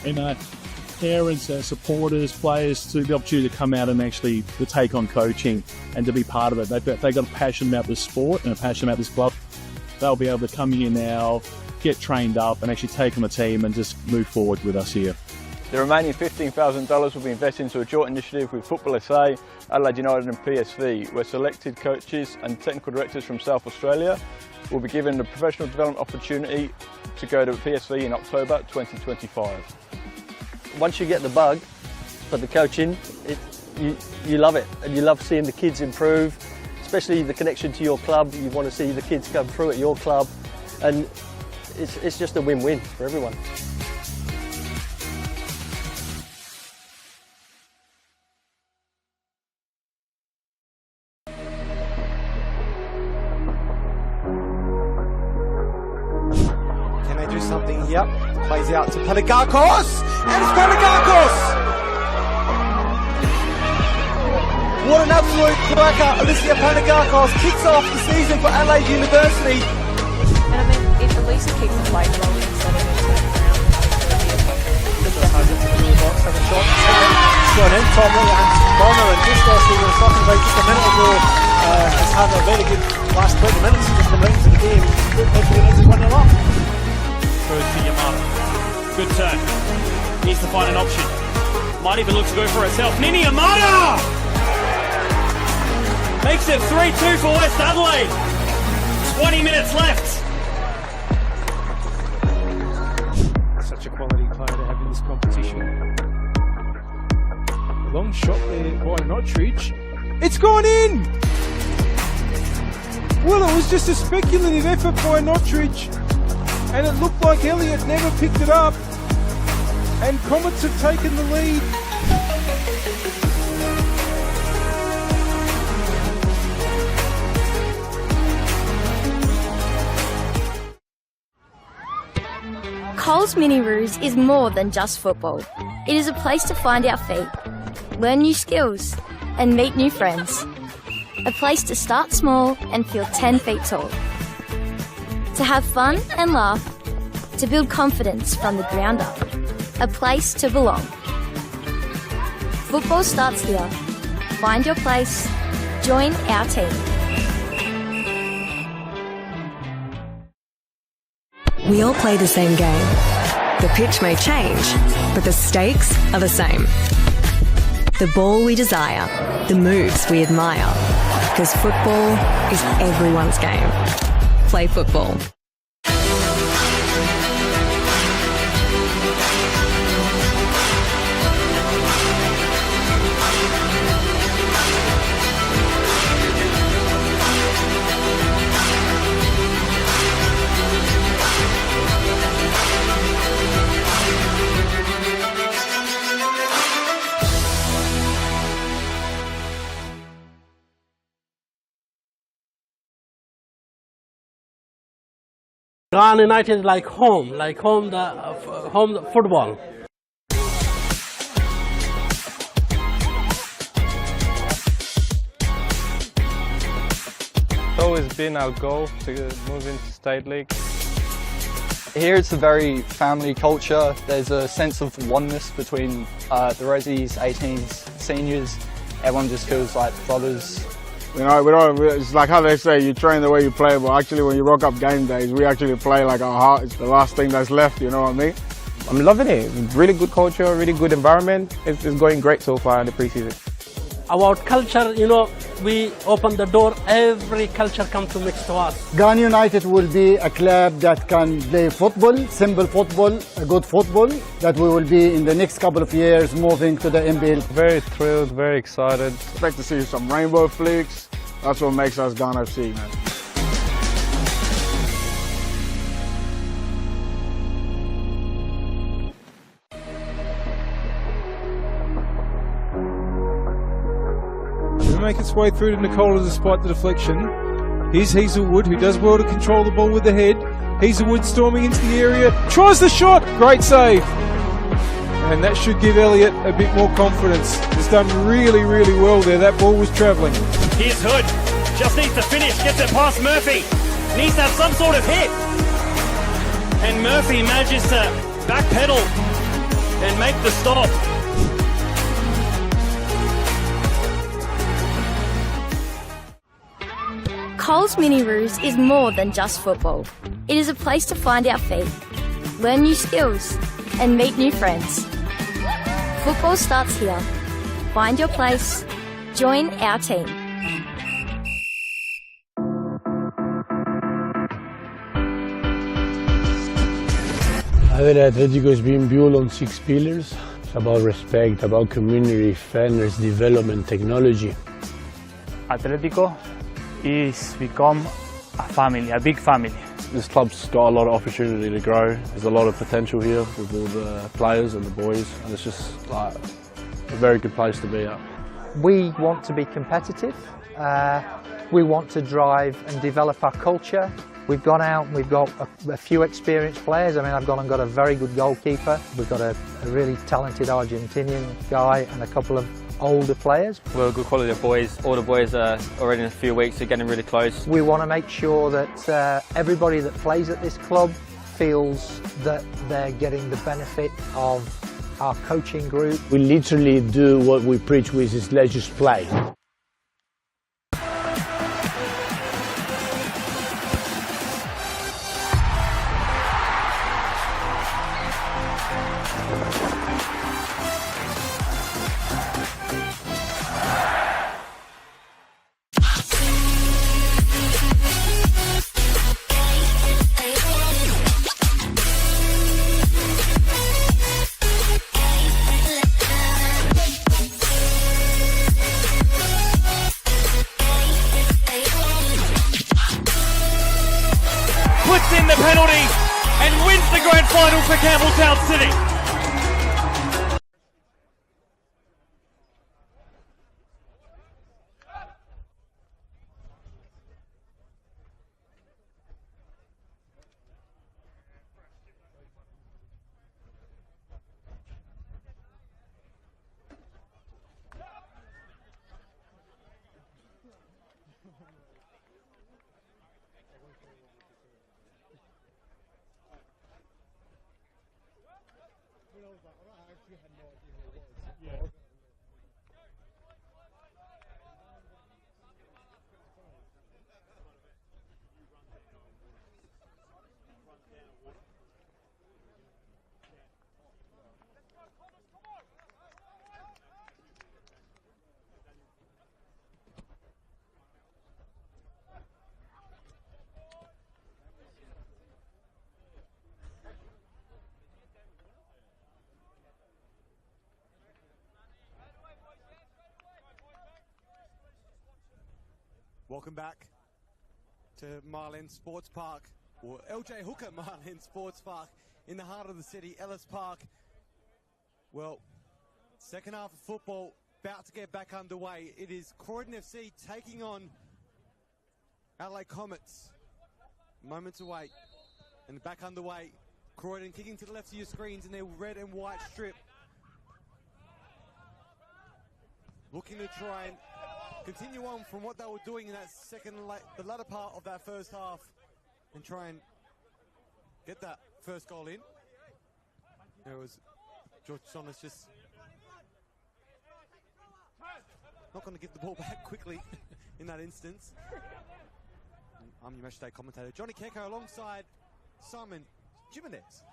parents, supporters, players to the opportunity to come out and actually to take on coaching and to be part of it. They've got a passion about this sport and a passion about this club. They'll be able to come here now, get trained up and actually take on a team and just move forward with us here. The remaining $15,000 will be invested into a joint initiative with NPLSA, Adelaide United and PSV, where selected coaches and technical directors from South Australia will be given a professional development opportunity to go to PSV in October 2025. Once you get the bug for the coaching, you love it, and you love seeing the kids improve, especially the connection to your club. You want to see the kids come through at your club, and it's just a win-win for everyone. Can they do something here? Plays out to Panagakos, and it's Panagakos! What an absolute cracker! Alicia Panagakos kicks off the season for Adelaide University. And I mean, if Elisa keeps the plate rolling instead of turning around, Gone in, Tom and Bonner and Distos, who we were talking about just a minute ago, has had a very good last 20 minutes just come into the game. Is 1-0 up. Through to Yamada. Good turn. Needs to find an option. Might even look to go for herself. Nini Yamada! Makes it 3-2 for West Adelaide. 20 minutes left. Such a quality player to have in this competition. Long shot there by Notridge. It's gone in! Well, it was just a speculative effort by Notridge, and it looked like Elliott never picked it up, and Comets have taken the lead. Coles Mini Roos is more than just football. It is a place to find our feet, learn new skills, and meet new friends. A place to start small and feel 10 feet tall. To have fun and laugh, to build confidence from the ground up. A place to belong. Football starts here. Find your place. Join our team. We all play the same game. The pitch may change, but the stakes are the same. The ball we desire, the moves we admire. Because football is everyone's game. Play football. Ghana United like home football. It's always been our goal to move into State League. Here it's a very family culture. There's a sense of oneness between the Resis, 18s, seniors. Everyone just feels like brothers. You know, it's like how they say, you train the way you play, but actually when you rock up game days, we actually play like our heart is the last thing that's left, you know what I mean? I'm loving it. Really good culture, really good environment. It's going great so far in the pre-season. About culture, you know, we open the door, every culture comes to mix to us. Ghana United will be a club that can play football, simple football, a good football, that we will be in the next couple of years moving to the NPL. Very thrilled, very excited. Expect to see some rainbow flicks. That's what makes us Ghana FC, man. It'll make its way through to Nicola despite the deflection. Here's Hazelwood, who does well to control the ball with the head. Hazelwood storming into the area, tries the shot, great save. And that should give Elliott a bit more confidence. He's done really, really well there. That ball was travelling. Here's Hood. Just needs to finish. Gets it past Murphy. Needs to have some sort of hit. And Murphy manages to backpedal and make the stop. Coles Mini Roos is more than just football. It is a place to find our feet, learn new skills, and meet new friends. Football starts here. Find your place. Join our team. Adelaide Atletico is being built on 6 pillars. It's about respect, about community, fairness, development, technology. Atletico is become a family, a big family. This club's got a lot of opportunity to grow. There's a lot of potential here with all the players and the boys, and it's just like a very good place to be at. We want to be competitive. We want to drive and develop our culture. We've gone out and we've got a few experienced players. I mean, I've gone and got a very good goalkeeper. We've got a really talented Argentinian guy and a couple of older players. We're a good quality of boys. All the boys are already in a few weeks, they're getting really close. We want to make sure that everybody that plays at this club feels that they're getting the benefit of our coaching group. We literally do what we preach, which is let's just play. In the penalty and wins the grand final for Campbelltown City. Welcome back to Marlin Sports Park, or LJ Hooker Marlin Sports Park, in the heart of the city, Ellis Park. Well, second half of football about to get back underway. It is Croydon FC taking on Adelaide Comets. Moments away and back underway. Croydon kicking to the left of your screens in their red and white strip. Looking to try and continue on from what they were doing in that the latter part of that first half and try and get that first goal in. There was George Sonis just not going to give the ball back quickly in that instance. I'm your matchday commentator, Johnny Keko, alongside Simon Jimenez.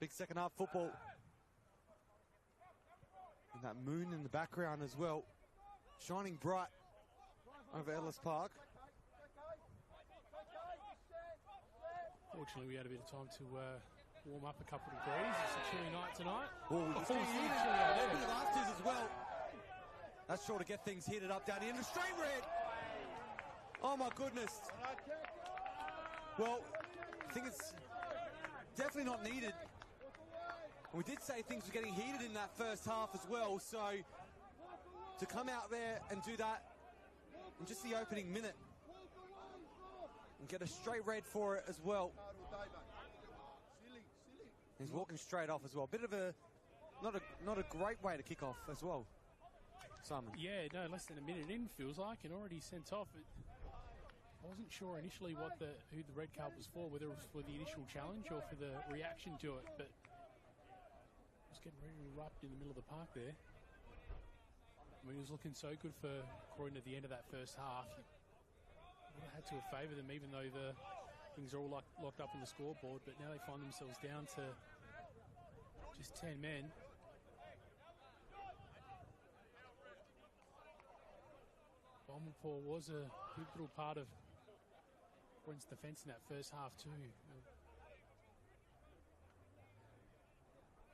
Big second half football. And that moon in the background as well, shining bright over Ellis Park. Fortunately, we had a bit of time to warm up a couple of degrees. It's a chilly night tonight. Oh, it's chilly a out there. bit of afters as well. That's sure to get things heated up down here. And a straight red. Oh my goodness. Well, I think it's definitely not needed. We did say things were getting heated in that first half as well, so to come out there and do that in just the opening minute and get a straight red for it as well. He's walking straight off as well. Bit of a not a great way to kick off as well, Simon. Yeah, no, less than a minute in feels like, and already sent off. I wasn't sure initially who the red card was for, whether it was for the initial challenge or for the reaction to it, but it was getting ready to erupt in the middle of the park there. I mean, it was looking so good for Croydon at the end of that first half. You would have had to have favoured them, even though the things are all locked up on the scoreboard, but now they find themselves down to just 10 men. Bomberpaw was a pivotal part of Croydon's defence in that first half too.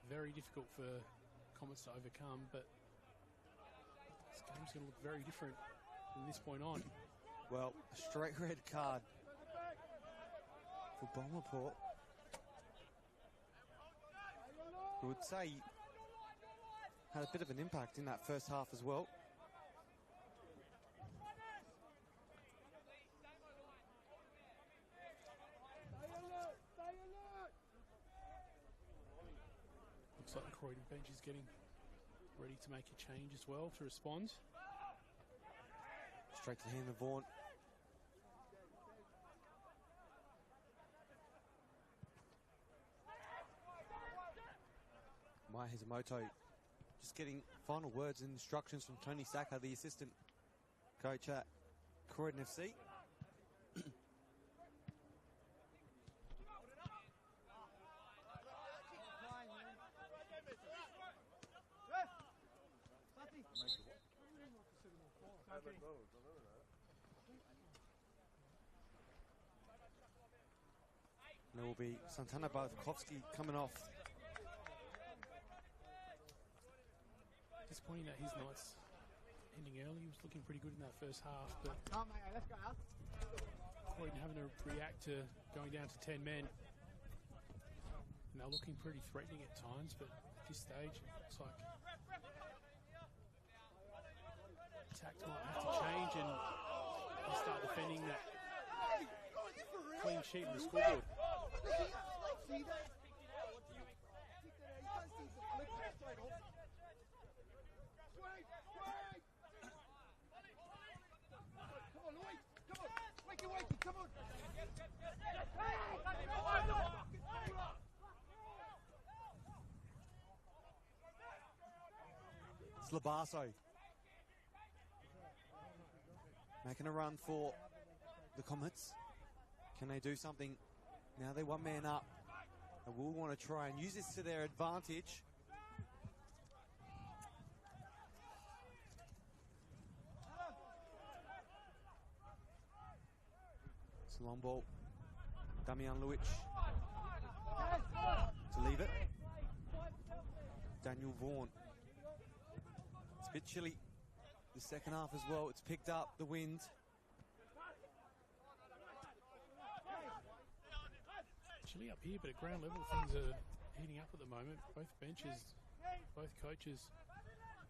Very difficult for Comets to overcome, but this game's going to look very different from this point on. Well, a straight red card for Bomberport. I would say he had a bit of an impact in that first half as well. Looks like the Croydon bench is getting ready to make a change as well to respond. Straight to the hand of Vaughan. Maya Hisamoto just getting final words and instructions from Tony Saka, the assistant coach at Croydon FC. There will be Santana Bartkovsky coming off. Disappointing that his night's ending early. He was looking pretty good in that first half, but Croydon having to react to going down to 10 men. And they're looking pretty threatening at times, but at this stage, it looks like attack might have to change and start defending that clean sheet on the scoreboard. Come on, Lloyd! Come on! Wakey, come on! It's Labasso making a run for the Comets. Can they do something? Now they're one man up. They will want to try and use this to their advantage. It's a long ball. Damian Luic to leave it. Daniel Vaughan. It's a bit chilly the second half as well. It's picked up the wind. Chilly up here, but at ground level things are heating up at the moment. Both benches, both coaches,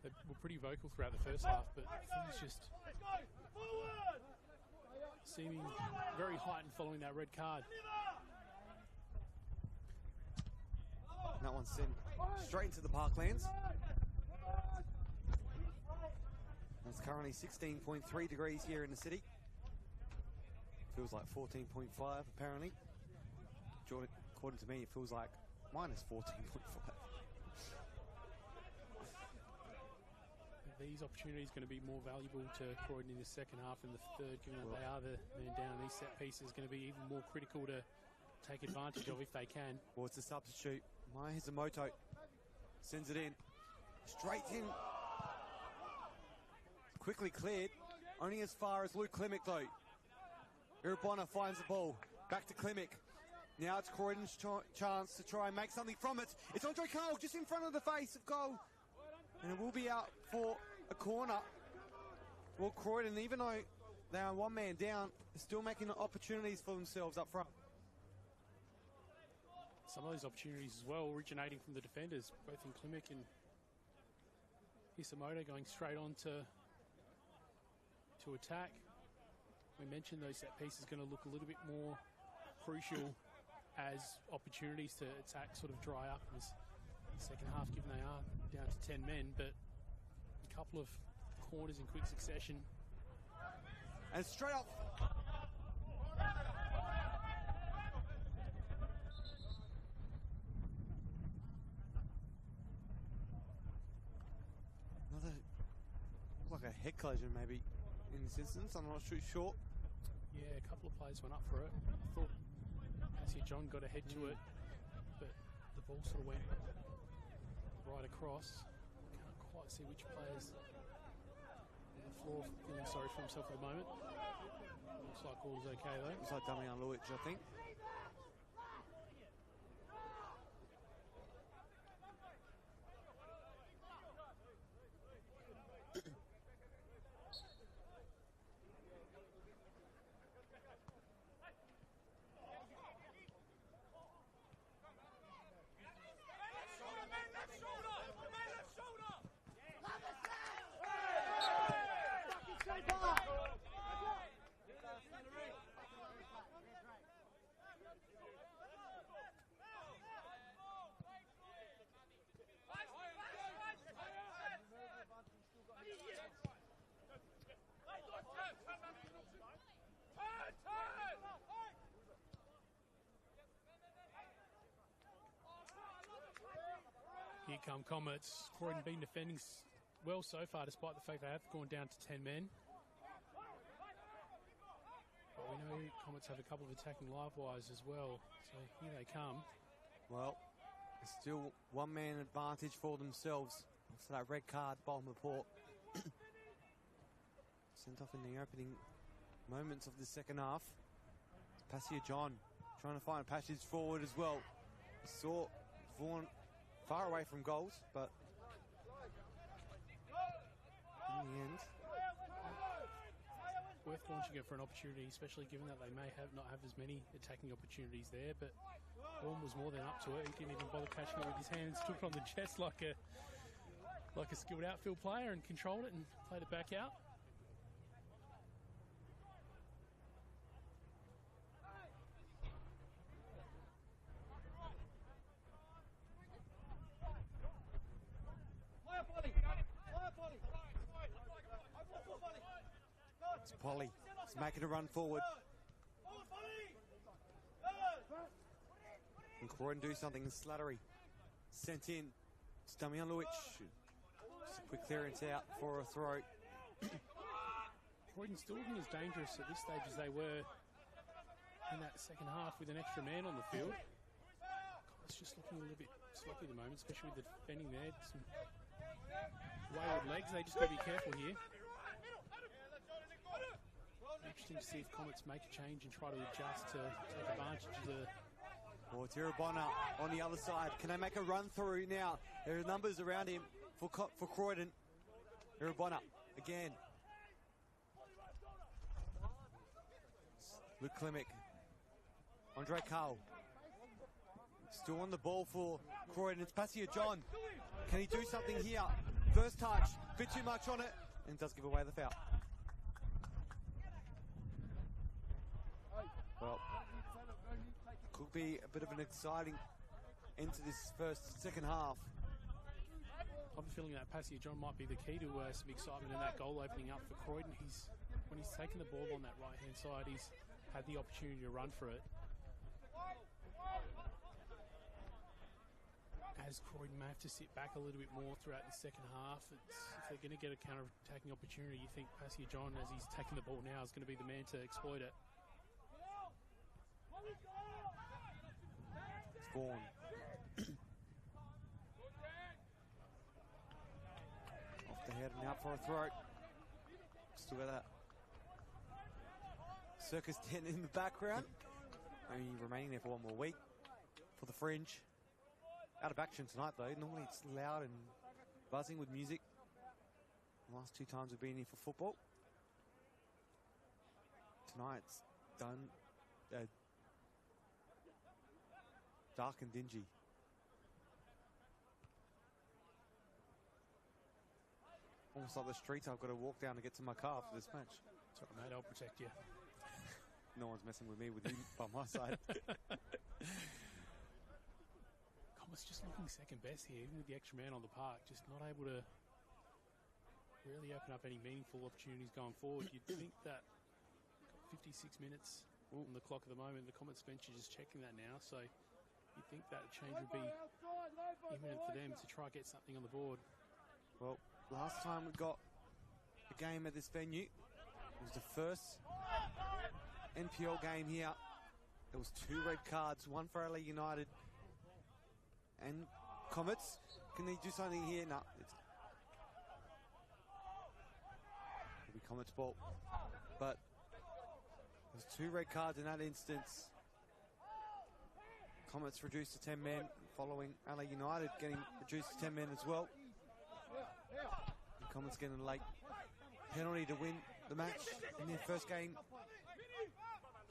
they were pretty vocal throughout the first half, but things just seeming very heightened following that red card. That one's sent straight into the Parklands. It's currently 16.3 degrees here in the city. Feels like 14.5 apparently. Jordan, according to me, it feels like minus 14.5. These opportunities are going to be more valuable to Croydon in the second half and the third, given that they are the men down. These set pieces are going to be even more critical to take advantage of if they can. Well, it's a substitute. Maya Hisamoto sends it in. Straight in. Quickly cleared. Only as far as Luke Klimek, though. Irabona finds the ball. Back to Klimek. Now it's Croydon's chance to try and make something from it. It's Andre Cole just in front of the face of goal. And it will be out for a corner. Well, Croydon, even though they are one man down, are still making opportunities for themselves up front. Some of those opportunities as well originating from the defenders, both in Klimek and Hisamoto going straight on to attack. We mentioned those set pieces are going to look a little bit more crucial as opportunities to attack sort of dry up in this second half, given they are down to 10 men, but a couple of corners in quick succession. And straight up. Another, like a head collision maybe in this instance, I'm not too sure. Yeah, a couple of players went up for it. I thought Cassie John got ahead to it, but the ball sort of went right across. Can't quite see which players on the floor feeling sorry for himself at the moment. Looks like all is okay though. Looks like Damian Luic, I think. Here come Comets. Croydon been defending well so far, despite the fact they have gone down to 10 men. But we know Comets have a couple of attacking live-wires as well, so here they come. Well, there's still one man advantage for themselves. So that red card, Bolton Report. Sent off in the opening moments of the second half. Passia John trying to find a passage forward as well. Saw Vaughan far away from goals, but in the end, worth launching it for an opportunity, especially given that they may not have as many attacking opportunities there, but Vaughan was more than up to it. He didn't even bother catching it with his hands, took it on the chest like a skilled outfield player and controlled it and played it back out. it's Polly. He's making a run forward. And Croydon do something. Slattery sent in. It's Damjanovic. Just a quick clearance out for a throw. Croydon still looking as dangerous at this stage as they were in that second half with an extra man on the field. It's just looking a little bit sloppy at the moment, especially with the defending there. Some wayward legs. They just got to be careful here. Interesting to see if Comets make a change and try to adjust to take advantage of the... Oh, Tirabona on the other side. Can they make a run through now? There are numbers around him for Croydon. Tirabona again. Luke Klimek. Andre Carl. Still on the ball for Croydon. It's Passia John. Can he do something here? First touch. Bit too much on it. And does give away the foul. Well, could be a bit of an exciting end to this second half. I have a feeling that Passia John might be the key to some excitement in that goal opening up for Croydon. When he's taken the ball on that right-hand side, he's had the opportunity to run for it. As Croydon may have to sit back a little bit more throughout the second half, if they're going to get a counter-attacking opportunity, you think Passia John, as he's taking the ball now, is going to be the man to exploit it. It's Vaughan. Off the head and out for a throw. Still got that circus tent in the background. Only remaining there for one more week for the Fringe. Out of action tonight though. Normally it's loud and buzzing with music. The last two times we've been here for football. Tonight's done dark and dingy. Almost like the street I've got to walk down to get to my car for this match. Sorry mate, I'll protect you. No one's messing with me with you by my side. Comets just looking second best here, even with the extra man on the park, just not able to really open up any meaningful opportunities going forward. You'd think that 56 minutes on the clock at the moment, the Comets bench is just checking that now, so you'd think that change would be imminent for them to try and get something on the board. Well, last time we got a game at this venue, it was the first NPL game here. There was 2 red cards, one for Adelaide United and Comets. Can they do something here? No. It'll be Comets' ball. But there's 2 red cards in that instance. Comets reduced to 10 men, following Adelaide United getting reduced to 10 men as well. And Comets getting a late penalty to win the match in their first game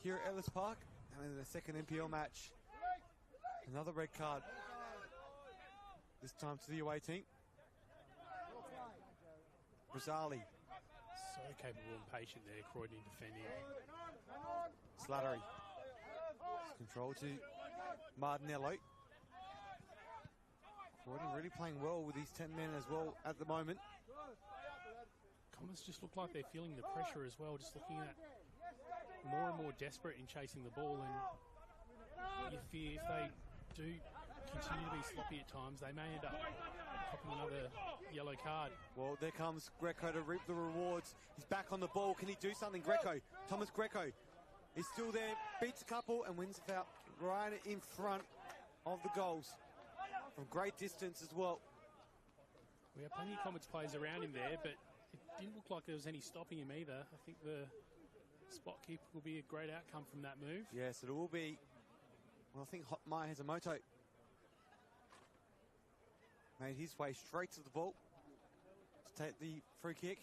here at Ellis Park. And in the second NPL match, another red card. This time to the away team. Rosali. So capable and patient there, Croydon defending. Slattery. Control to Martinello. Croydon really playing well with these 10 men as well at the moment. Comets just look like they're feeling the pressure as well, just looking at more and more desperate in chasing the ball, and you fear if they do continue to be sloppy at times, they may end up copping another yellow card. Well, there comes Greco to reap the rewards. He's back on the ball. Can he do something? Greco, Thomas Greco is still there, beats a couple and wins the foul right in front of the goals from great distance as well. We have plenty of Comets players around him there, but it didn't look like there was any stopping him either. I think the spot keep will be a great outcome from that move. Yes, it will be. Well, I think Maya Hazamoto made his way straight to the ball to take the free kick.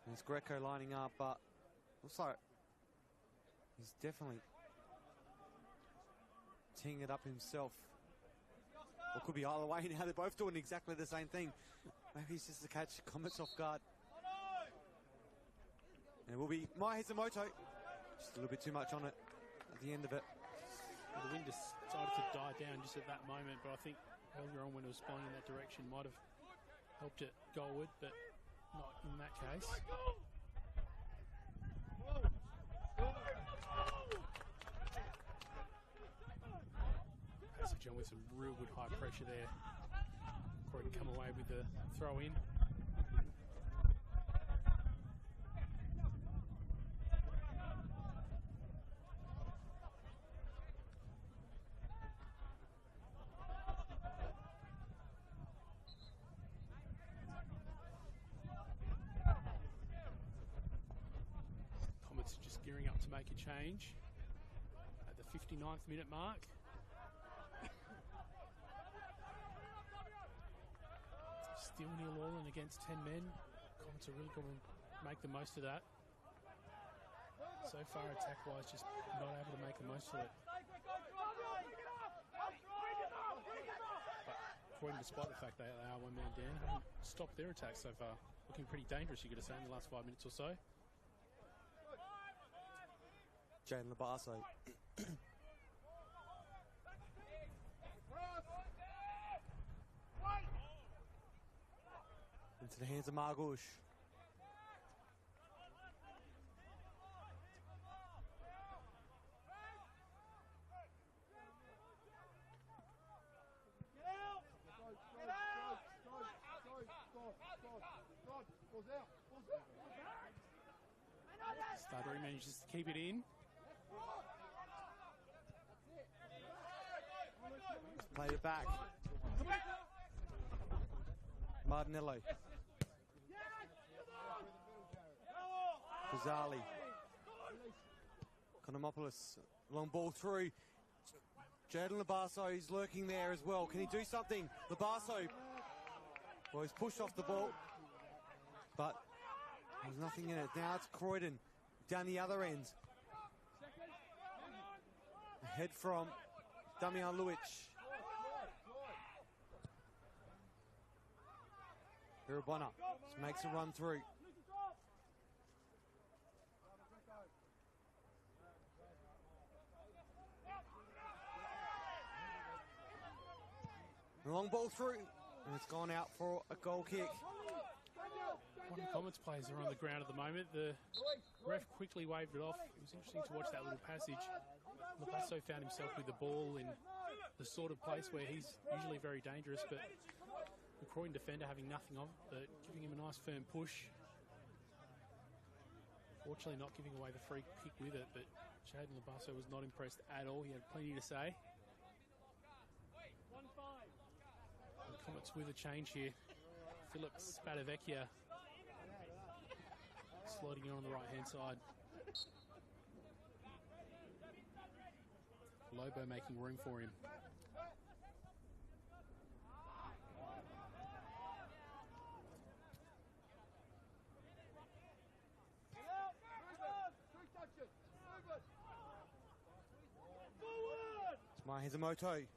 There's Greco lining up, but looks like he's definitely teeing it up himself. Or could be either way now. They're both doing exactly the same thing. Maybe it's just to catch Comets off guard. And it will be Maya Hazamoto. Just a little bit too much on it at the end of it. Well, the wind decided to die down just at that moment, but I think earlier on when it was blowing in that direction might have helped it goalward, but not in that case. Passage on with some real good high pressure there. Croydon come away with the throw in. Comets just gearing up to make a change at the 59th minute mark. Still nil all and against 10 men. Comets are really going to make the most of that. So far, attack-wise, just not able to make the most of it. But Croydon, despite the fact they are one man down, haven't stopped their attack so far. Looking pretty dangerous, you could have said, in the last 5 minutes or so. Jaden Labasso. Into the hands of Margouche. Stardary manages to keep it in. Played it back. Martinello. Ghazali. Konomopoulos. Long ball through. Jaden Labasso is lurking there as well. Can he do something? Labasso. Well, he's pushed off the ball, but there's nothing in it. Now it's Croydon down the other end. Ahead from Damian Luic. Irabona just makes a run through. A long ball through, and it's gone out for a goal kick. One of the Comets players are on the ground at the moment. The ref quickly waved it off. It was interesting to watch that little passage. Labasso found himself with the ball in the sort of place where he's usually very dangerous, but the Croydon defender having nothing of it, but giving him a nice firm push. Fortunately not giving away the free kick with it, but Jaden Labasso was not impressed at all. He had plenty to say. The Comets with a change here. Philip Spadavecchia sliding in on the right-hand side. Lobo making room for him. It's Maya Hazamoto.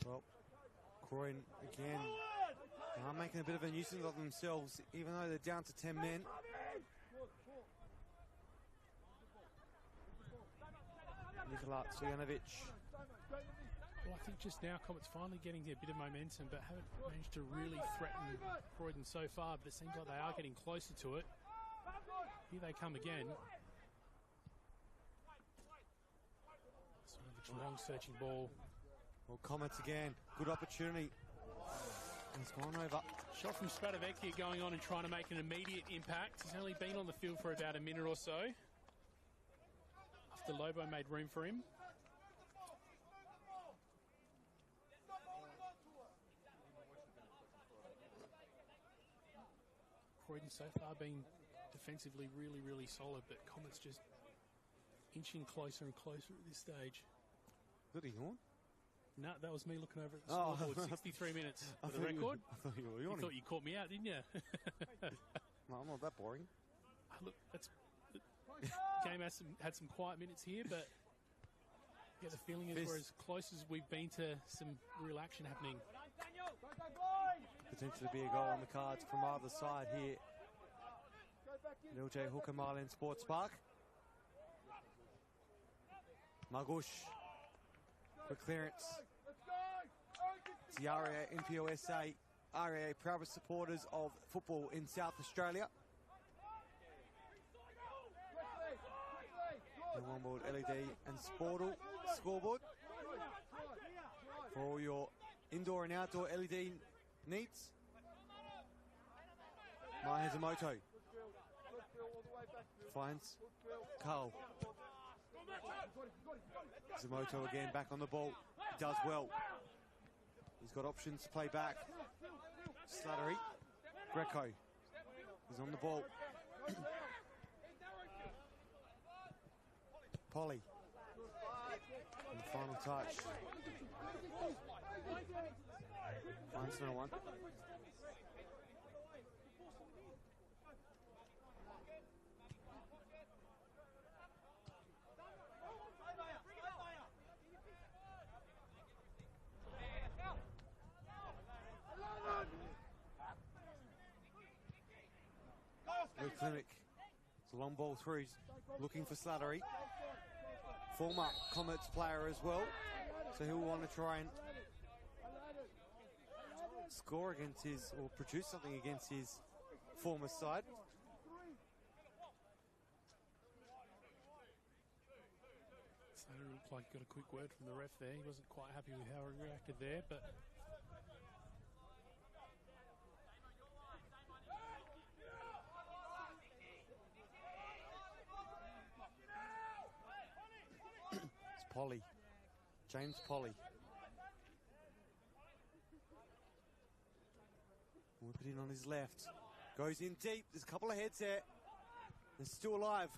Well, Croydon again are making a bit of a nuisance of themselves, even though they're down to 10 men. Nikola Stojanovic. Well, I think just now Comets finally getting a bit of momentum, but haven't managed to really threaten Croydon so far, but it seems like they are getting closer to it. Here they come again. Sort of a long searching ball. Well, Comets again. Good opportunity. And it's gone over. Shot from Spatavecchia going on and trying to make an immediate impact. He's only been on the field for about a minute or so. After Lobo made room for him. Croydon so far been defensively really, really solid, but Comets just inching closer and closer at this stage. Did he yawn? No, that was me looking over at the scoreboard. 63 minutes for the record. I thought you were You yawning. thought you caught me out, didn't you? No, I'm not that boring. Look, the game had some quiet minutes here, but I get the feeling as we're as close as we've been to some real action happening. Potentially be a goal on the cards from either side here at LJ Hooker Marlin Sports Park. Margush. Quick clearance. It's the RAA NPLSA, RAA proudest supporters of football in South Australia. The one-board LED and Sportal scoreboard for all your indoor and outdoor LED needs. Mahezamoto finds Carl. Zamoto again back on the ball. He does well. He's got options to play back. Slattery. Greco is on the ball. Polly. And the final touch. Finds no one. Luke Klimek. It's a long ball through. He's looking for Slattery. Former Comets player as well. So he'll want to try and score against his, or produce something against his former side. Slattery looked like he got a quick word from the ref there. He wasn't quite happy with how he reacted there, but It's Polly. James Polly. Whip it in on his left. Goes in deep. There's a couple of heads there. They're still alive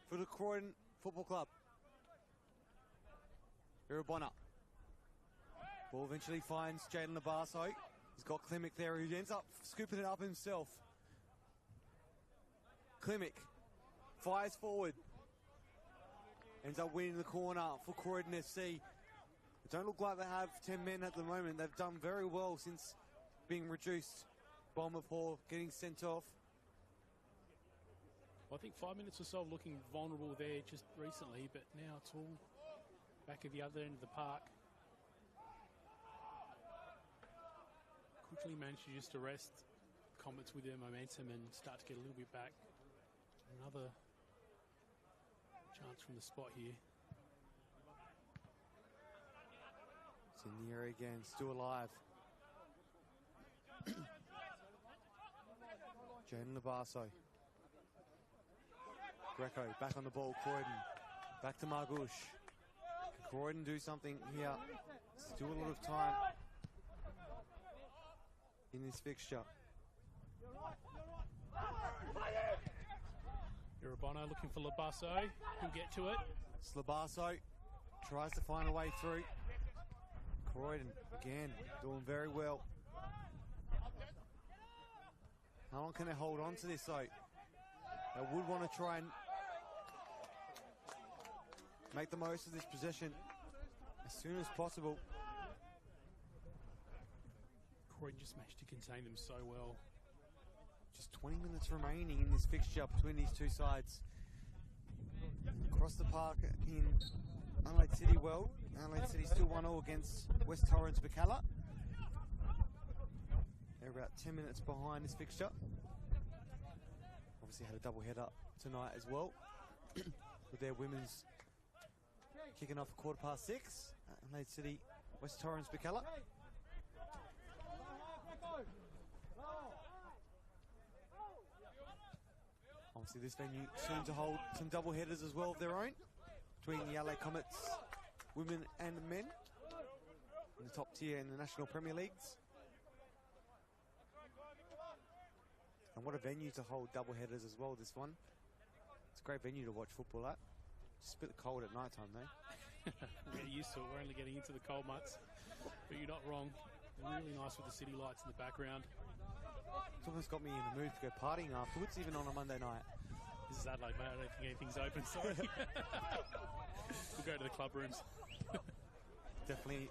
for the Croydon Football Club. Irabona. Ball eventually finds Jaden Labarso. He's got Klimek there, who ends up scooping it up himself. Klimek fires forward. Ends up winning the corner for Croydon FC. They don't look like they have 10 men at the moment. They've done very well since being reduced. Bomber Paul getting sent off. I think 5 minutes or so of looking vulnerable there just recently, but now it's all back at the other end of the park. Quickly managed to just arrest Comets with their momentum and start to get a little bit back. Another chance from the spot here. It's in the area again, still alive. Jaden Labarso. Greco back on the ball, Croydon. Back to Margush. Can Croydon do something here? Still a lot of time in this fixture. Irabona looking for Labarso. He'll get to it. Labarso tries to find a way through. Croydon again doing very well. How long can they hold on to this though? They would want to try and make the most of this possession as soon as possible. Croydon just managed to contain them so well. Just 20 minutes remaining in this fixture between these two sides. Across the park in Adelaide City World. Adelaide City still 1-0 against West Torrens Bacalla. They're about 10 minutes behind this fixture. Obviously had a double header tonight as well. With their women's kicking off at 6:15. Adelaide City, West Torrens Bacalla. Obviously this venue soon to hold some double headers as well of their own between the LA Comets women and men in the top tier in the National Premier Leagues. And what a venue to hold double headers as well, this one. It's a great venue to watch football at. Just a bit cold at night time though. We're used to it, we're only getting into the cold months. But you're not wrong. Really nice with the city lights in the background. It's almost got me in the mood to go partying afterwards, even on a Monday night. This is Adelaide, mate. I don't think anything's open, sorry. We'll go to the club rooms. Definitely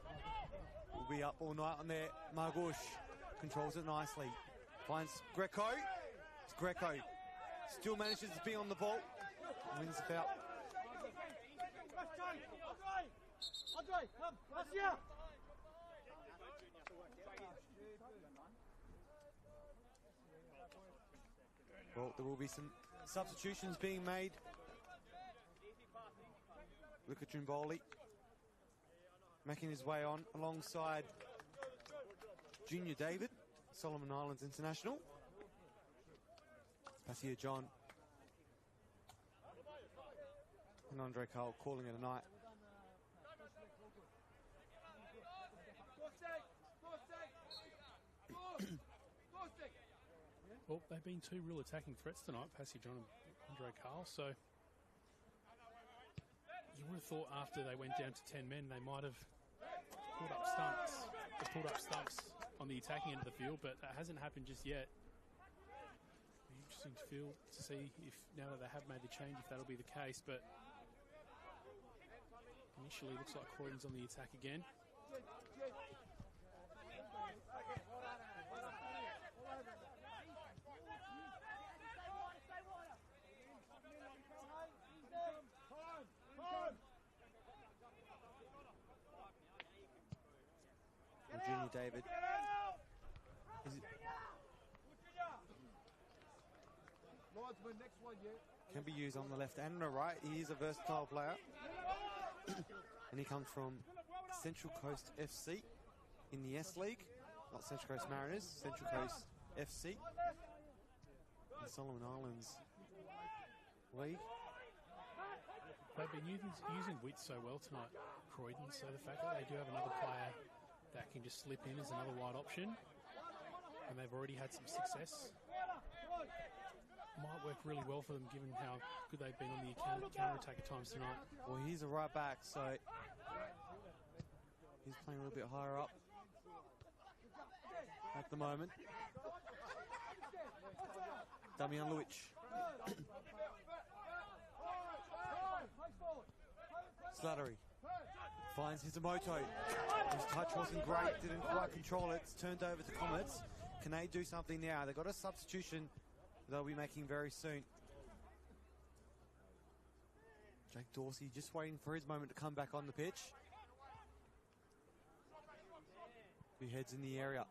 will be up all night on there. Margouche controls it nicely. Finds Greco. It's Greco. Still manages to be on the ball. Wins the foul. Andre, come, let's here. Well, there will be some substitutions being made. Luca Trimboli making his way on alongside Junior David, Solomon Islands international. Passia John and Andre Cole calling it a night. Well, they've been two real attacking threats tonight, Passia John and Andre Carl, so you would have thought after they went down to 10 men they might have pulled up stumps on the attacking end of the field, but that hasn't happened just yet. It'll be interesting to see if, now that they have made the change, if that'll be the case, but initially looks like Croydon's on the attack again. And Junior David can be used on the left and the right. He is a versatile player. And he comes from Central Coast FC in the S League. Not Central Coast Mariners, Central Coast FC. The Solomon Islands League. They've been using width so well tonight, Croydon, so the fact that they do have another player that can just slip in as another wide option, and they've already had some success, might work really well for them given how good they've been on the counter-attack at times tonight. Well, he's a right back, so he's playing a little bit higher up at the moment. Damian Luic. Slattery finds Hisamoto. His touch wasn't great, didn't quite control it. It's turned over to Comets. Can they do something now? They've got a substitution they'll be making very soon. Jake Dorsey just waiting for his moment to come back on the pitch. He heads in the area.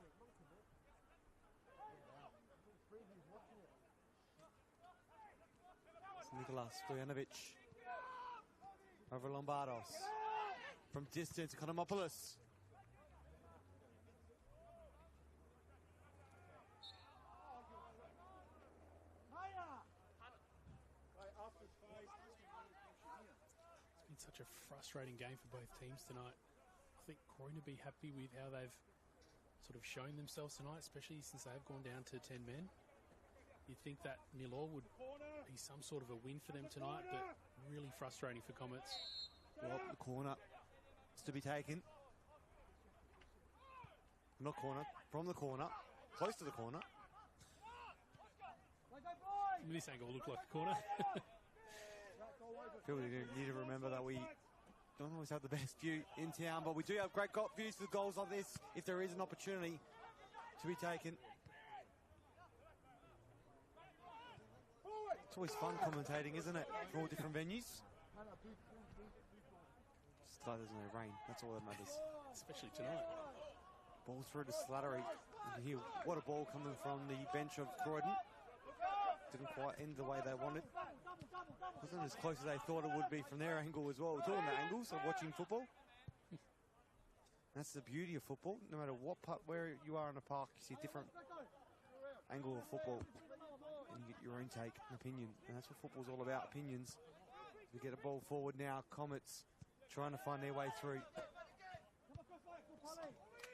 It's Nicolas Stojanovic over Lombardos. From distance, Economopoulos. It's been such a frustrating game for both teams tonight. I think Croydon would be happy with how they've sort of shown themselves tonight, especially since they have gone down to 10 men. You'd think that 0-0 would be some sort of a win for them tonight, but really frustrating for Comets. Well, the corner is to be taken. Not corner, from the corner, close to the corner. This angle looked like a corner. I feel we need to remember that we don't always have the best view in town, but we do have great views to the goals like this if there is an opportunity to be taken. It's always fun commentating, isn't it? For all different venues. Just glad there's no rain. That's all that matters. Especially tonight. Ball through to Slattery. You can hear what a ball coming from the bench of Croydon. Didn't quite end the way they wanted. Wasn't as close as they thought it would be from their angle as well. It's all in the angles of watching football. That's the beauty of football. No matter what part, where you are in the park, you see a different angle of football. And you get your own take and opinion. And that's what football's all about, opinions. We get a ball forward now. Comets trying to find their way through.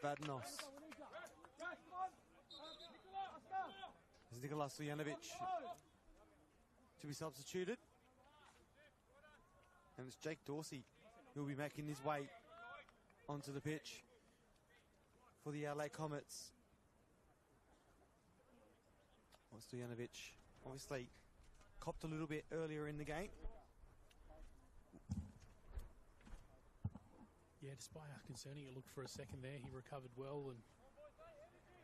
Vadnos. There's Nikola Stojanovic to be substituted. And it's Jake Dorsey who will be making his way onto the pitch for the LA Comets. Well, Stojanovic obviously copped a little bit earlier in the game. Yeah, despite how concerning it looked for a second there, he recovered well, and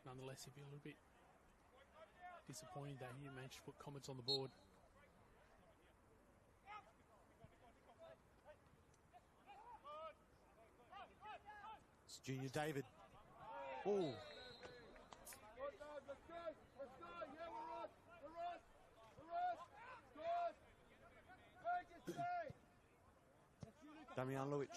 nonetheless he'd be a little bit disappointed that he didn't manage to put Comets on the board. It's Junior David. Oh. Damian Luic.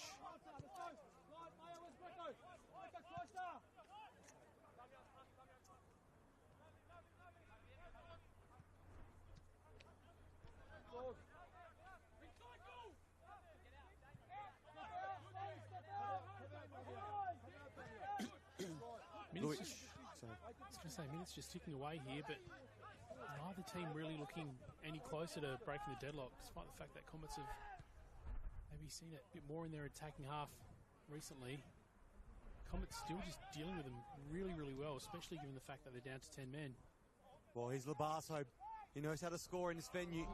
Minutes just ticking away here, but neither team really looking any closer to breaking the deadlock, despite the fact that Comets have maybe seen it a bit more in their attacking half recently. Comets still just dealing with them really, really well, especially given the fact that they're down to 10 men. Well, here's Labasso. He knows how to score in this venue.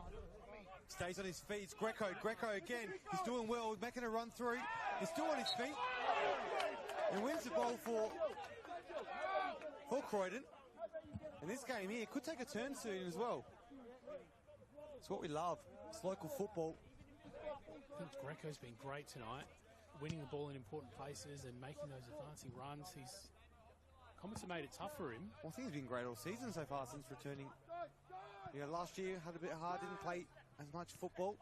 Stays on his feet. It's Greco. Greco again. He's doing well, making a run through. He's still on his feet. And wins the ball for Croydon. And this game here could take a turn soon as well. It's what we love. It's local football. I think Greco's been great tonight, winning the ball in important places and making those advancing runs. Comets have made it tough for him. Well, I think he's been great all season so far since returning. Last year had a bit hard, didn't play as much football.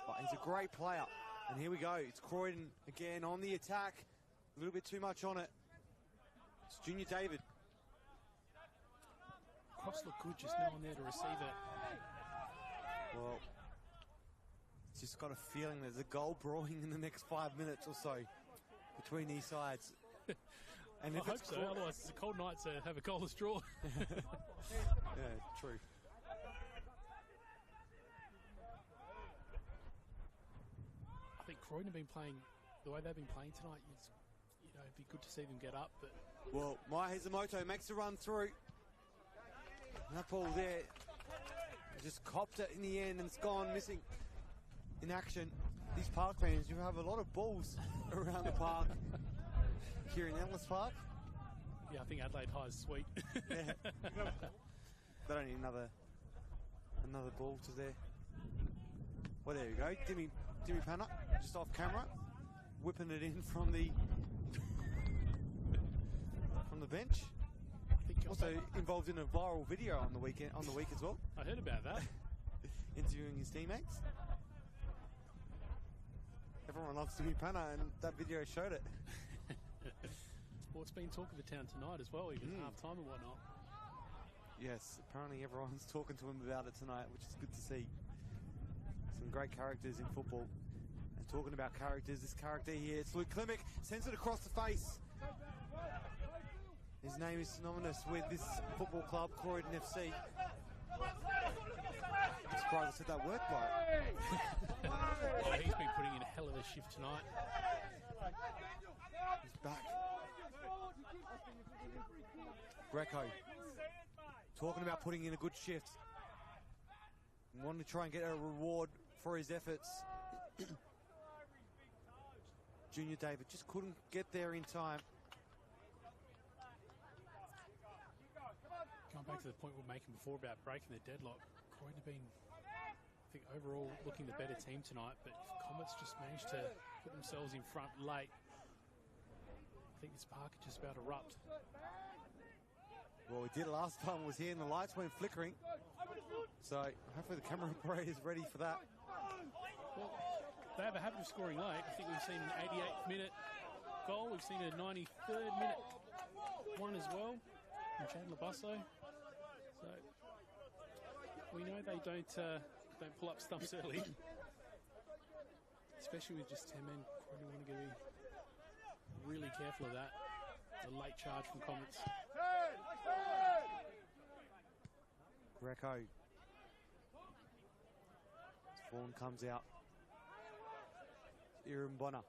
But he's a great player. And here we go. It's Croydon again on the attack. A little bit too much on it. It's Junior David. Cross looked good, just no one there to receive it. Well, it's just got a feeling there's a goal brewing in the next 5 minutes or so between these sides. And I hope so, otherwise it's a cold night to have a goalless draw. Yeah, true. I think Croydon have been playing the way they've been playing tonight. It'd be good to see them get up. But well, Maya Hizamoto makes a run through. And that ball there, just copped it in the end and it's gone missing in action. These parklands, you have a lot of balls around the park. Here in Ellis Park. Yeah, I think Adelaide High is sweet. Yeah. They don't need another ball to there. Well, there you go. Dimmy Panna, just off camera, whipping it in from the bench. Also involved in a viral video on the week as well. I heard about that. Interviewing his teammates. Everyone loves Dimmy Panna, and that video showed it. Well, it's been talk of the town tonight as well, even half-time and whatnot. Yes, apparently everyone's talking to him about it tonight, which is good to see. Some great characters in football. And talking about characters, this character here, it's Luke Klimek, sends it across the face. His name is synonymous with this football club, Croydon FC. I'm surprised I said that word right. Yeah, he's been putting in a hell of a shift tonight. He's back. Greco talking about putting in a good shift. Wanting to try and get a reward for his efforts. Junior David just couldn't get there in time. back to the point we were making before about breaking the deadlock. Croydon have been, I think, overall looking the better team tonight, but Comets just managed to put themselves in front late. I think this park is just about to erupt. Well, we did last time I was here and the lights weren't flickering. So hopefully the camera operator is ready for that. Well, they have a habit of scoring late. I think we've seen an 88th minute goal. We've seen a 93rd minute one as well from Chad Labasso. So we know they don't pull up stumps early. Especially with just 10 men. Probably want to be really careful of that. The late charge from Comets. Greco. Fawn comes out. Irimbona.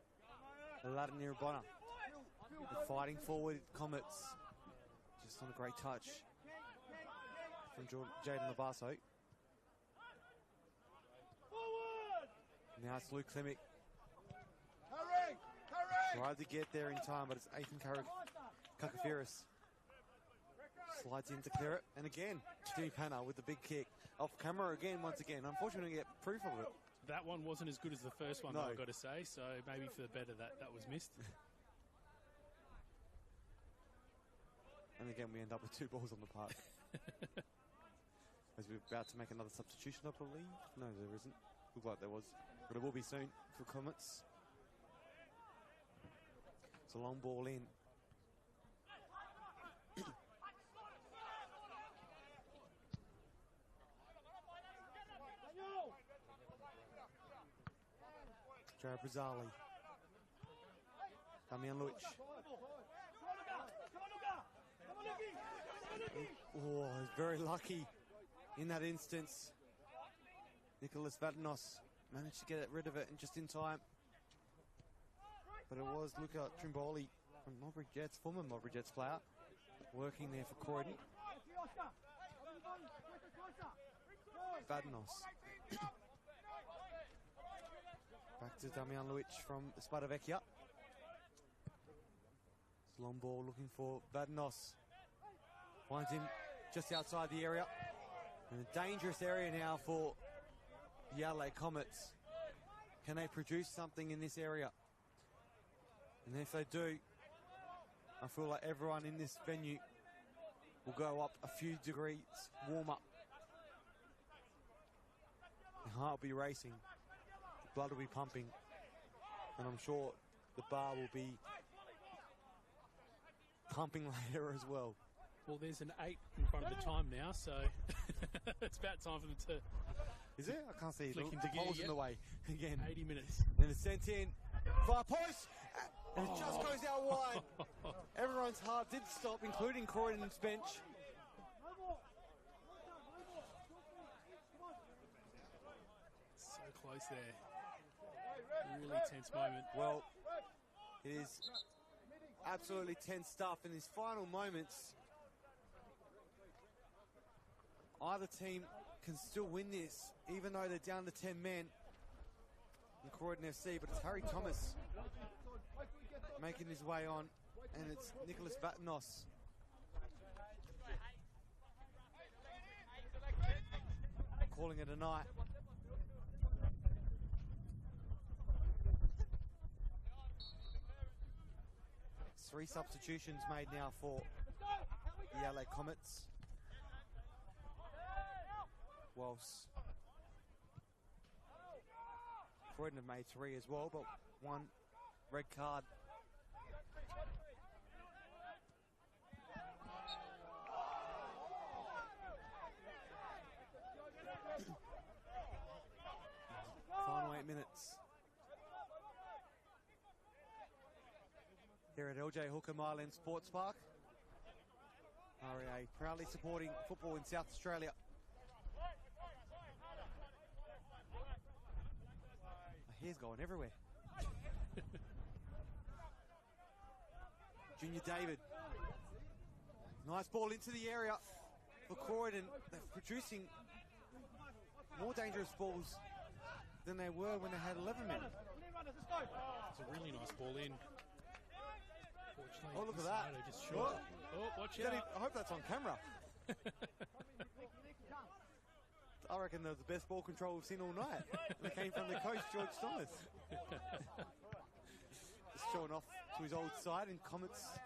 Aladdin Irimbona. The fighting forward, Comets. Just on a great touch from Jaden Labasso. Now it's Luke Klimek. Tried to get there in time, but it's Ethan Kakafiris. Slides in to clear it. And again, Jimmy Panner with the big kick. Off camera again, once again. Unfortunately, we get proof of it. That one wasn't as good as the first one, No. I've got to say. So maybe for the better that was missed. And again, we end up with 2 balls on the park. As we're about to make another substitution, I believe. No, there isn't. Looked like there was. But it will be soon for Comets. It's a long ball in. Jared Brazzali. Damian Luch. Oh, he's very lucky in that instance. Nicholas Vatanos managed to get rid of it and just in time. But it was Luca Trimboli from Mowbray Jets, former Mowbray Jets player, working there for Croydon. Vatanos. Back to Damian Luic from Spada Vecchia. It's a long ball looking for Vatanos. Finds him just outside the area. In a dangerous area now for the Adelaide Comets. Can they produce something in this area? And if they do, I feel like everyone in this venue will go up a few degrees warmer. The heart will be racing, the blood will be pumping, and I'm sure the bar will be pumping later as well. Well, there's an 8 in front of the time now, so it's about time for them to... Is it? I can't see. Flick The into gear holes in yet. the way again. 80 minutes. And it's sent in. 5 points. And it just goes out wide. Everyone's heart did stop, including Croydon's bench. So close there. Really tense moment. Well, it is absolutely tense stuff in these final moments. Either team can still win this, even though they're down to 10 men in Croydon FC, but it's Harry Thomas making his way on, and it's Nicholas Vatanos. Calling it a night. Three substitutions made now for the LA Comets. Whilst Croydon have made 3 as well, but 1 red card. Final 8 minutes. Here at LJ Hookham Island Sports Park. REA proudly supporting football in South Australia. My hair's going everywhere. Junior David. Nice ball into the area for Croydon. They're producing more dangerous balls than they were when they had 11 men. It's a really nice ball in. Oh, look at that. Just short. Oh, watch out. I hope that's on camera. I reckon that was the best ball control we've seen all night. And it came from the coach, George Thomas. Just showing off to his old side, and Comets.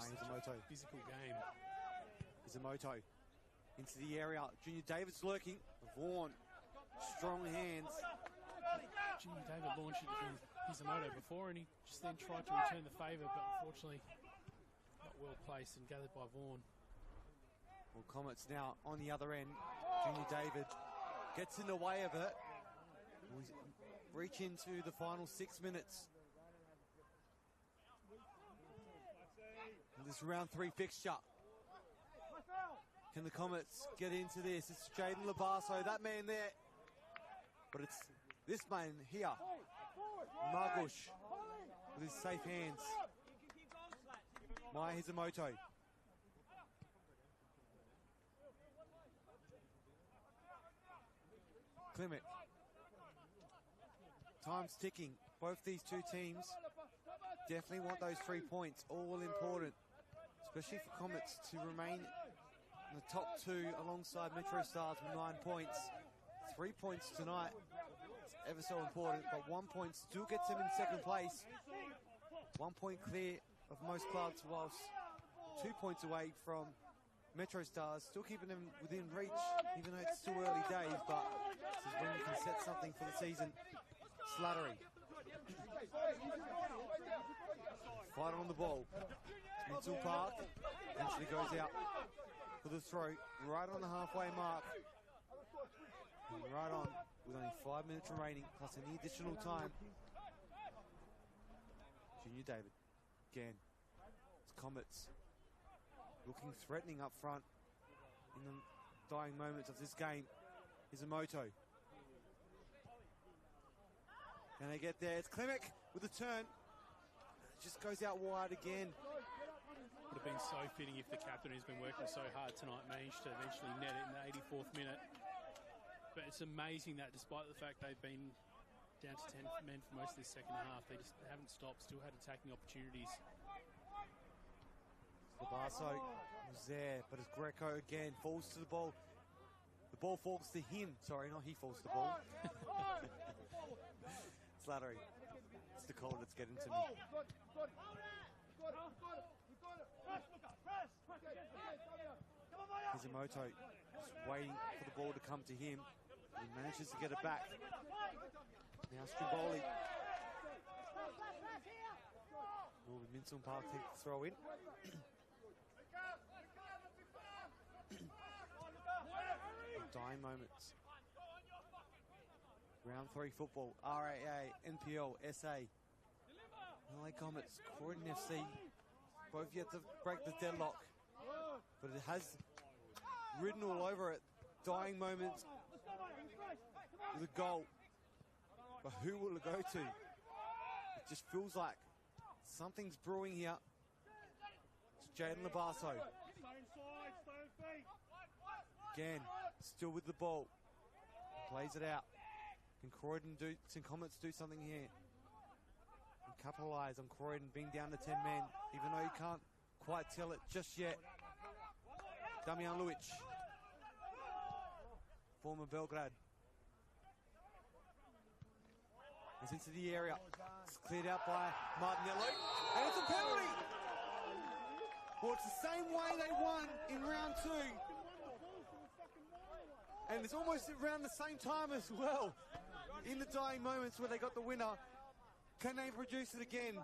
Izumoto. Physical game. Izumoto into the area. Junior David's lurking. Vaughan, strong hands. Junior David launched it with Izumoto before, and he just then tried to return the favour, but unfortunately not well placed and gathered by Vaughan. Well, Comets now on the other end. Junior David gets in the way of it. We reach into the final 6 minutes. This round 3 fixture. Can the Comets get into this? It's Jaden Labasso, that man there. But it's this man here, Margush, with his safe hands. Maya Izumoto. Klimek. Time's ticking. Both these two teams definitely want those 3 points, all important, especially for Comets to remain in the top 2 alongside Metro Stars with 9 points. 3 points tonight, it's ever so important, but 1 point still gets them in second place. 1 point clear of most clubs, whilst 2 points away from Metro Stars, still keeping them within reach, even though it's still early days, but this is when you can set something for the season. Slattery. Fight on the ball. Mitchell Park eventually goes out for the throw, right on the halfway mark. And right on, with only 5 minutes remaining, plus any additional time. Junior David, again. It's Comets looking threatening up front in the dying moments of this game. Izumoto. Can they get there? It's Klimek with the turn. It just goes out wide again. Would have been so fitting if the captain, who's been working so hard tonight, managed to eventually net it in the 84th minute. But it's amazing that despite the fact they've been down to 10 men for most of this second half, they just haven't stopped, still had attacking opportunities. Labasso was there, but as Greco again falls to the ball. The ball falls to him. Sorry, not he falls to the ball. Slattery. It's the call that's getting to me. Izumoto just waiting for the ball to come to him. He manages to get it back. Now Striboli. Will Minson Park take the throw in? Dying moments. Round 3 football. RAA, NPLSA. Adelaide Comets, Croydon FC. Both yet to break the deadlock. But it has ridden all over it. Dying moments with a goal. But who will it go to? It just feels like something's brewing here. It's Jaden Labasso. Again, still with the ball. Plays it out. Can Comets do something here? And capitalise on Croydon being down to 10 men, even though you can't quite tell it just yet. Damian Luic. Former Belgrade. It's into the area. It's cleared out by Martinello. And it's a penalty! Well, it's the same way they won in round 2. And it's almost around the same time as well. In the dying moments where they got the winner. Can they produce it again?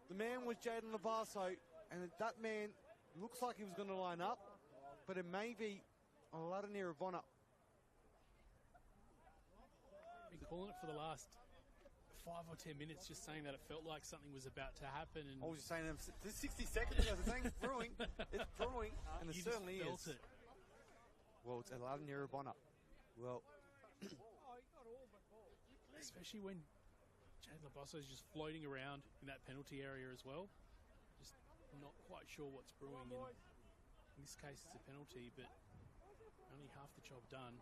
The man was Jaden Labasso, and that man looks like he was going to line up, but it may be Vladimir Ivona. Been calling it for the last 5 or 10 minutes, just saying that it felt like something was about to happen. And I was just saying, there's 60 seconds ago, I was saying it's brewing. It's brewing, and it you certainly just felt is. it. Well, it's Vladimir Ivona. Well, especially when Jaden Labasso is just floating around in that penalty area as well. Just not quite sure what's brewing. In this case, it's a penalty, but only half the job done.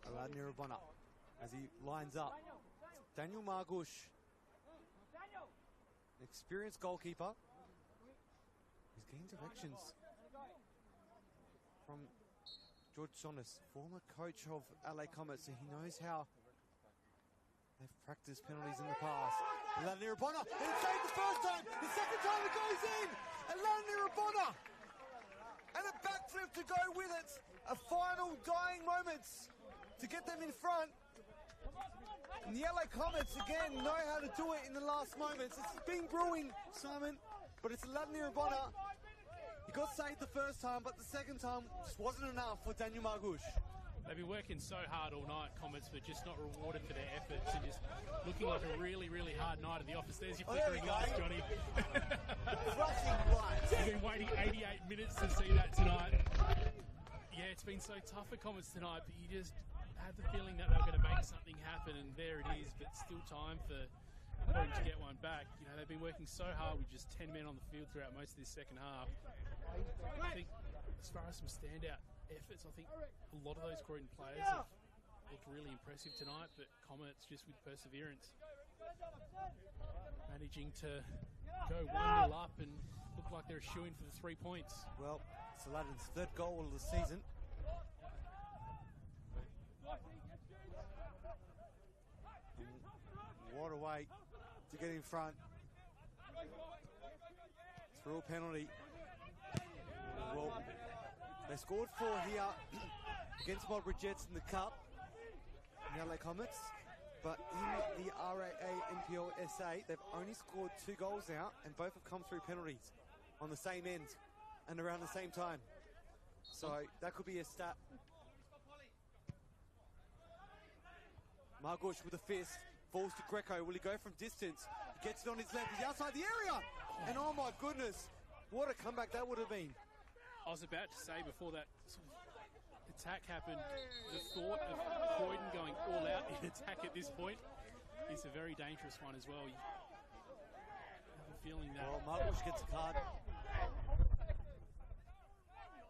Vladimir Ivona as he lines up. Daniel Margush experienced goalkeeper. He's getting directions from George Jonas, former coach of Adelaide Comets, so he knows how they've practiced penalties in the past. Ladnir Rabona, and it's saved the first time, the second time it goes in, and Ladnir Rabona, and a backflip to go with it. A final dying moments to get them in front. And the LA Comets again know how to do it in the last moments. It's been brewing, Simon, but it's Ladnir Rabona. He got saved the first time, but the second time just wasn't enough for Daniel Margush. They've been working so hard all night, Comets, but just not rewarded for their efforts and just looking like a really, really hard night at the office. There's your flickering lights, Johnny. Flashing lights. You've been waiting 88 minutes to see that tonight. Yeah, it's been so tough for Comets tonight, but you just had the feeling that they were going to make something happen, and there it is, but still time for Croydon to get one back. You know, they've been working so hard with just 10 men on the field throughout most of this second half. I think as far as some standout efforts, I think a lot of those Croydon players have looked really impressive tonight, but Comets just with perseverance managing to go 1-0 up and look like they're a shoo-in for the 3 points. Well, it's Aladdin's third goal of the season. What a way to get in front. Through a penalty. Well, they scored 4 here against Marlborough Jets in the Cup, in the LA Comets. But in the RAA NPLSA, they've only scored 2 goals now, and both have come through penalties on the same end and around the same time. So that could be a stat. Margush with a fist, falls to Greco. Will he go from distance? He gets it on his left. He's outside the area. And oh my goodness, what a comeback that would have been. I was about to say before that sort of attack happened, the thought of Croydon going all out in attack at this point is a very dangerous one as well. You have a feeling that... Well, Margush gets a card.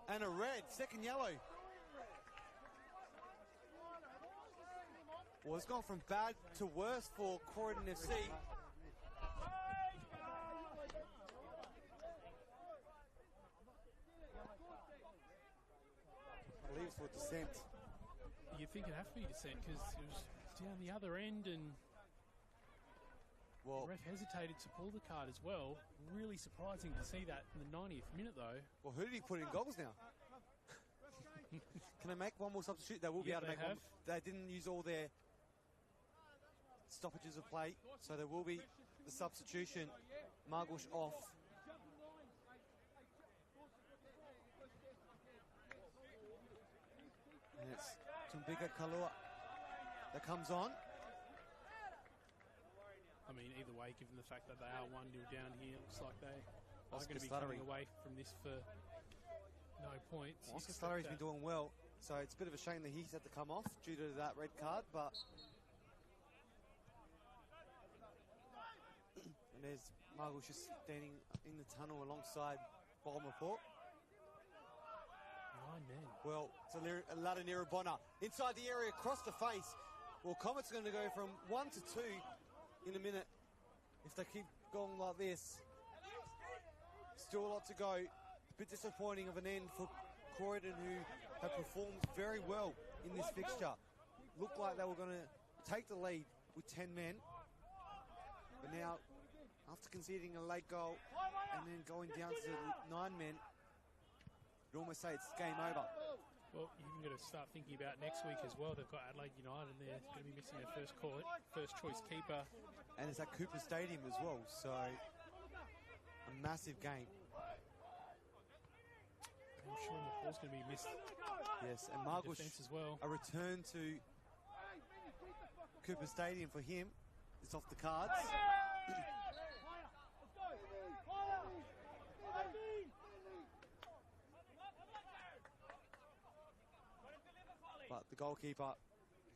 And a red, second yellow. Well, it's gone from bad to worse for Croydon FC. I believe it's for dissent. You'd think it'd have to be dissent because it was down the other end and the ref hesitated to pull the card as well. Really surprising to see that in the 90th minute though. Well, who did he put in goals now? Can they make one more substitute? They will be able to make one. They didn't use all their stoppages of play, so there will be the substitution. Margush off. And it's Tumbiga Kalua that comes on. I mean, either way, given the fact that they are 1-0 down here, it looks like they are Oscar going to be Slattery coming away from this for no points. Oscar Slattery's been doing well, so it's a bit of a shame that he's had to come off due to that red card, but... And there's Margush just standing in the tunnel alongside Balmaport. 9 men. Well, it's a Ladnir Rabona inside the area, across the face. Well, Comets are going to go from 1 to 2 in a minute if they keep going like this. Still a lot to go. A bit disappointing of an end for Croydon, who have performed very well in this fixture. Looked like they were going to take the lead with 10 men. But now, after conceding a late goal and then going down to 9 men, you'd almost say it's game over. Well, you've got to start thinking about next week as well. They've got Adelaide United and they're going to be missing their first choice keeper. And it's at Cooper Stadium as well, so a massive game. I'm sure the ball's going to be missed. Yes, and Margush as well. A return to Cooper Stadium for him. It's off the cards. But the goalkeeper,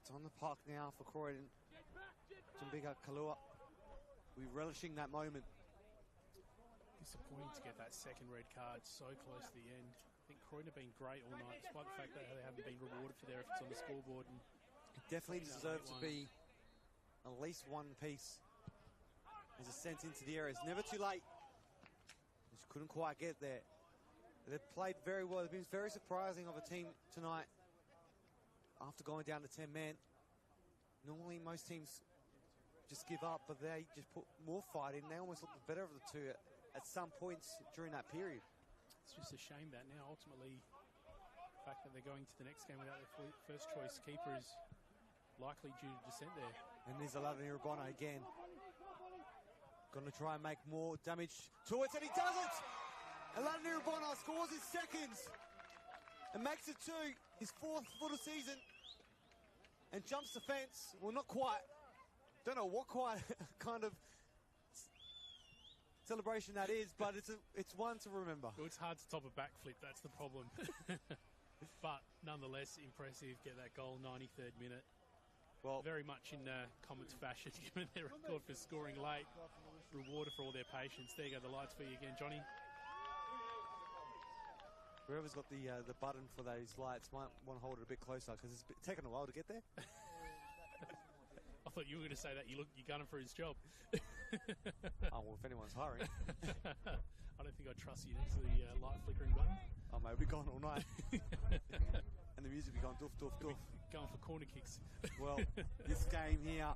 it's on the park now for Croydon. Tumbiga Kalua. We're relishing that moment. Disappointing to get that second red card so close to the end. I think Croydon have been great all night, despite the fact that they haven't been rewarded for their efforts on the scoreboard. And it definitely deserves to be at least one piece. There's a sent into the area. It's never too late. Just couldn't quite get there. They've played very well. They've been very surprising of a team tonight after going down to 10 men. Normally most teams just give up, but they just put more fight in. They almost look the better of the two at some points during that period. It's just a shame that now ultimately the fact that they're going to the next game without their first choice keeper is likely due to dissent there. And there's Adelaide again. Going to try and make more damage to it, and he does it! Adelaide scores his seconds and makes it 2, his 4th for the season, and jumps the fence. Well, not quite. Don't know what quite kind of celebration that is, but it's one to remember. Well, it's hard to top a backflip, that's the problem. But nonetheless, impressive. Get that goal, 93rd minute. Well, very much in Comets fashion, given their record for scoring late. Rewarded for all their patience. There you go, the lights for you again, Johnny. Whoever's got the button for those lights might want to hold it a bit closer because it's taken a while to get there. I thought you were going to say that you're gunning for his job. Oh, well, if anyone's hiring. I don't think I'd trust you next to the light flickering button. Oh, mate, we'll be gone all night. And the music will be going doof, doof, doof. Going for corner kicks. Well, this game here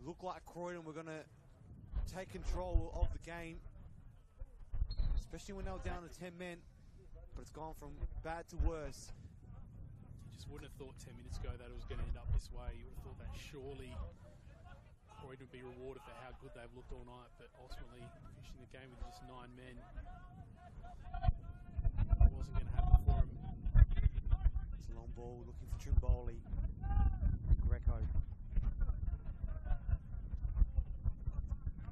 looked like Croydon were going to take control of the game, especially when they were down to 10 men, but it's gone from bad to worse. You just wouldn't have thought 10 minutes ago that it was going to end up this way. You would have thought that surely Croydon would be rewarded for how good they've looked all night, but ultimately finishing the game with just 9 men, it wasn't going to happen for them. It's a long ball, looking for Trimboli. Greco.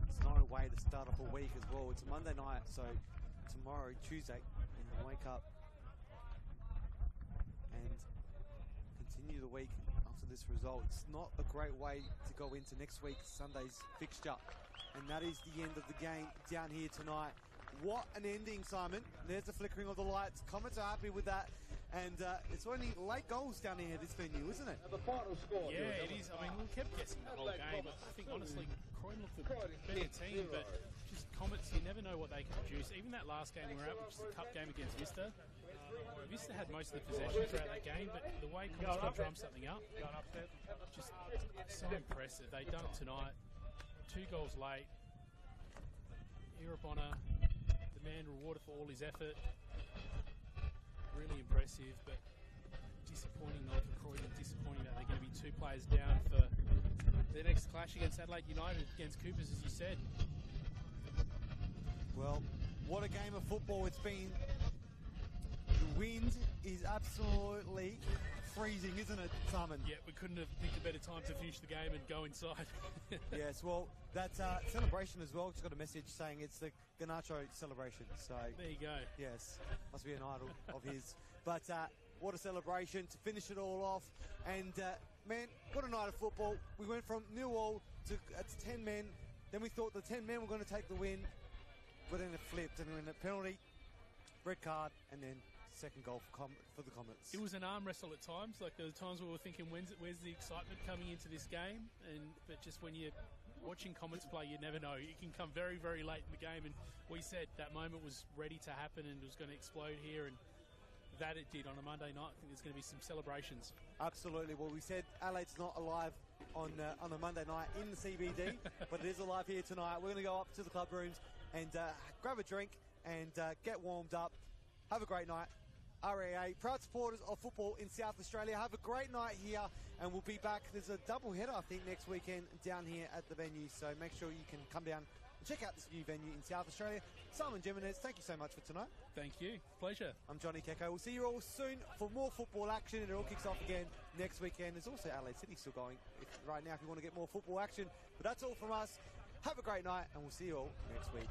It's not a way to start off a week as well. It's a Monday night, so tomorrow, Tuesday, in the wake up and continue the week after this result. It's not a great way to go into next week's Sunday's fixture. And that is the end of the game down here tonight. What an ending, Simon. There's the flickering of the lights. Comets are happy with that. And it's only late goals down here at this venue, isn't it? The final score. Yeah, it is. I mean, we kept guessing the whole game. I think, honestly, Croydon looked a better team, but just Comets, you never know what they can produce. Even that last game we were at, which is the cup game against Vista, Vista had most of the possession throughout that game, but the way Comets could drum something up, just so impressive. They've done it tonight. 2 goals late. Irabona, the man rewarded for all his effort. Really impressive, but disappointing night for Croydon. Disappointing that they're going to be 2 players down for their next clash against Adelaide United, against Coopers, as you said. Well, what a game of football it's been. The wind is absolutely freezing, isn't it, Simon? Yeah, we couldn't have picked a better time to finish the game and go inside. Yes, well, that's celebration as well. Just got a message saying it's the Ganacho celebration. So there you go. Yes, must be an idol of his. But what a celebration to finish it all off. And man, what a night of football. We went from 0-0 to 10 men. Then we thought the 10 men were going to take the win, but then it flipped and then a penalty, red card, and then second goal for the Comets. It was an arm wrestle at times. Like, there were times where we were thinking, where's the excitement coming into this game? But just when you're watching Comets play, you never know. It can come very, very late in the game. And we said that moment was ready to happen and it was going to explode here. And that it did on a Monday night. I think there's going to be some celebrations. Absolutely. Well, we said Adelaide's not alive on a Monday night in the CBD, but it is alive here tonight. We're going to go up to the club rooms and grab a drink and get warmed up. Have a great night. RAA, proud supporters of football in South Australia. Have a great night here, and we'll be back. There's a double header, I think, next weekend down here at the venue, so make sure you can come down and check out this new venue in South Australia. Simon Jimenez, thank you so much for tonight. Thank you. Pleasure. I'm Johnny Keko. We'll see you all soon for more football action, and it all kicks off again next weekend. There's also Adelaide City still going right now if you want to get more football action. But that's all from us. Have a great night, and we'll see you all next week.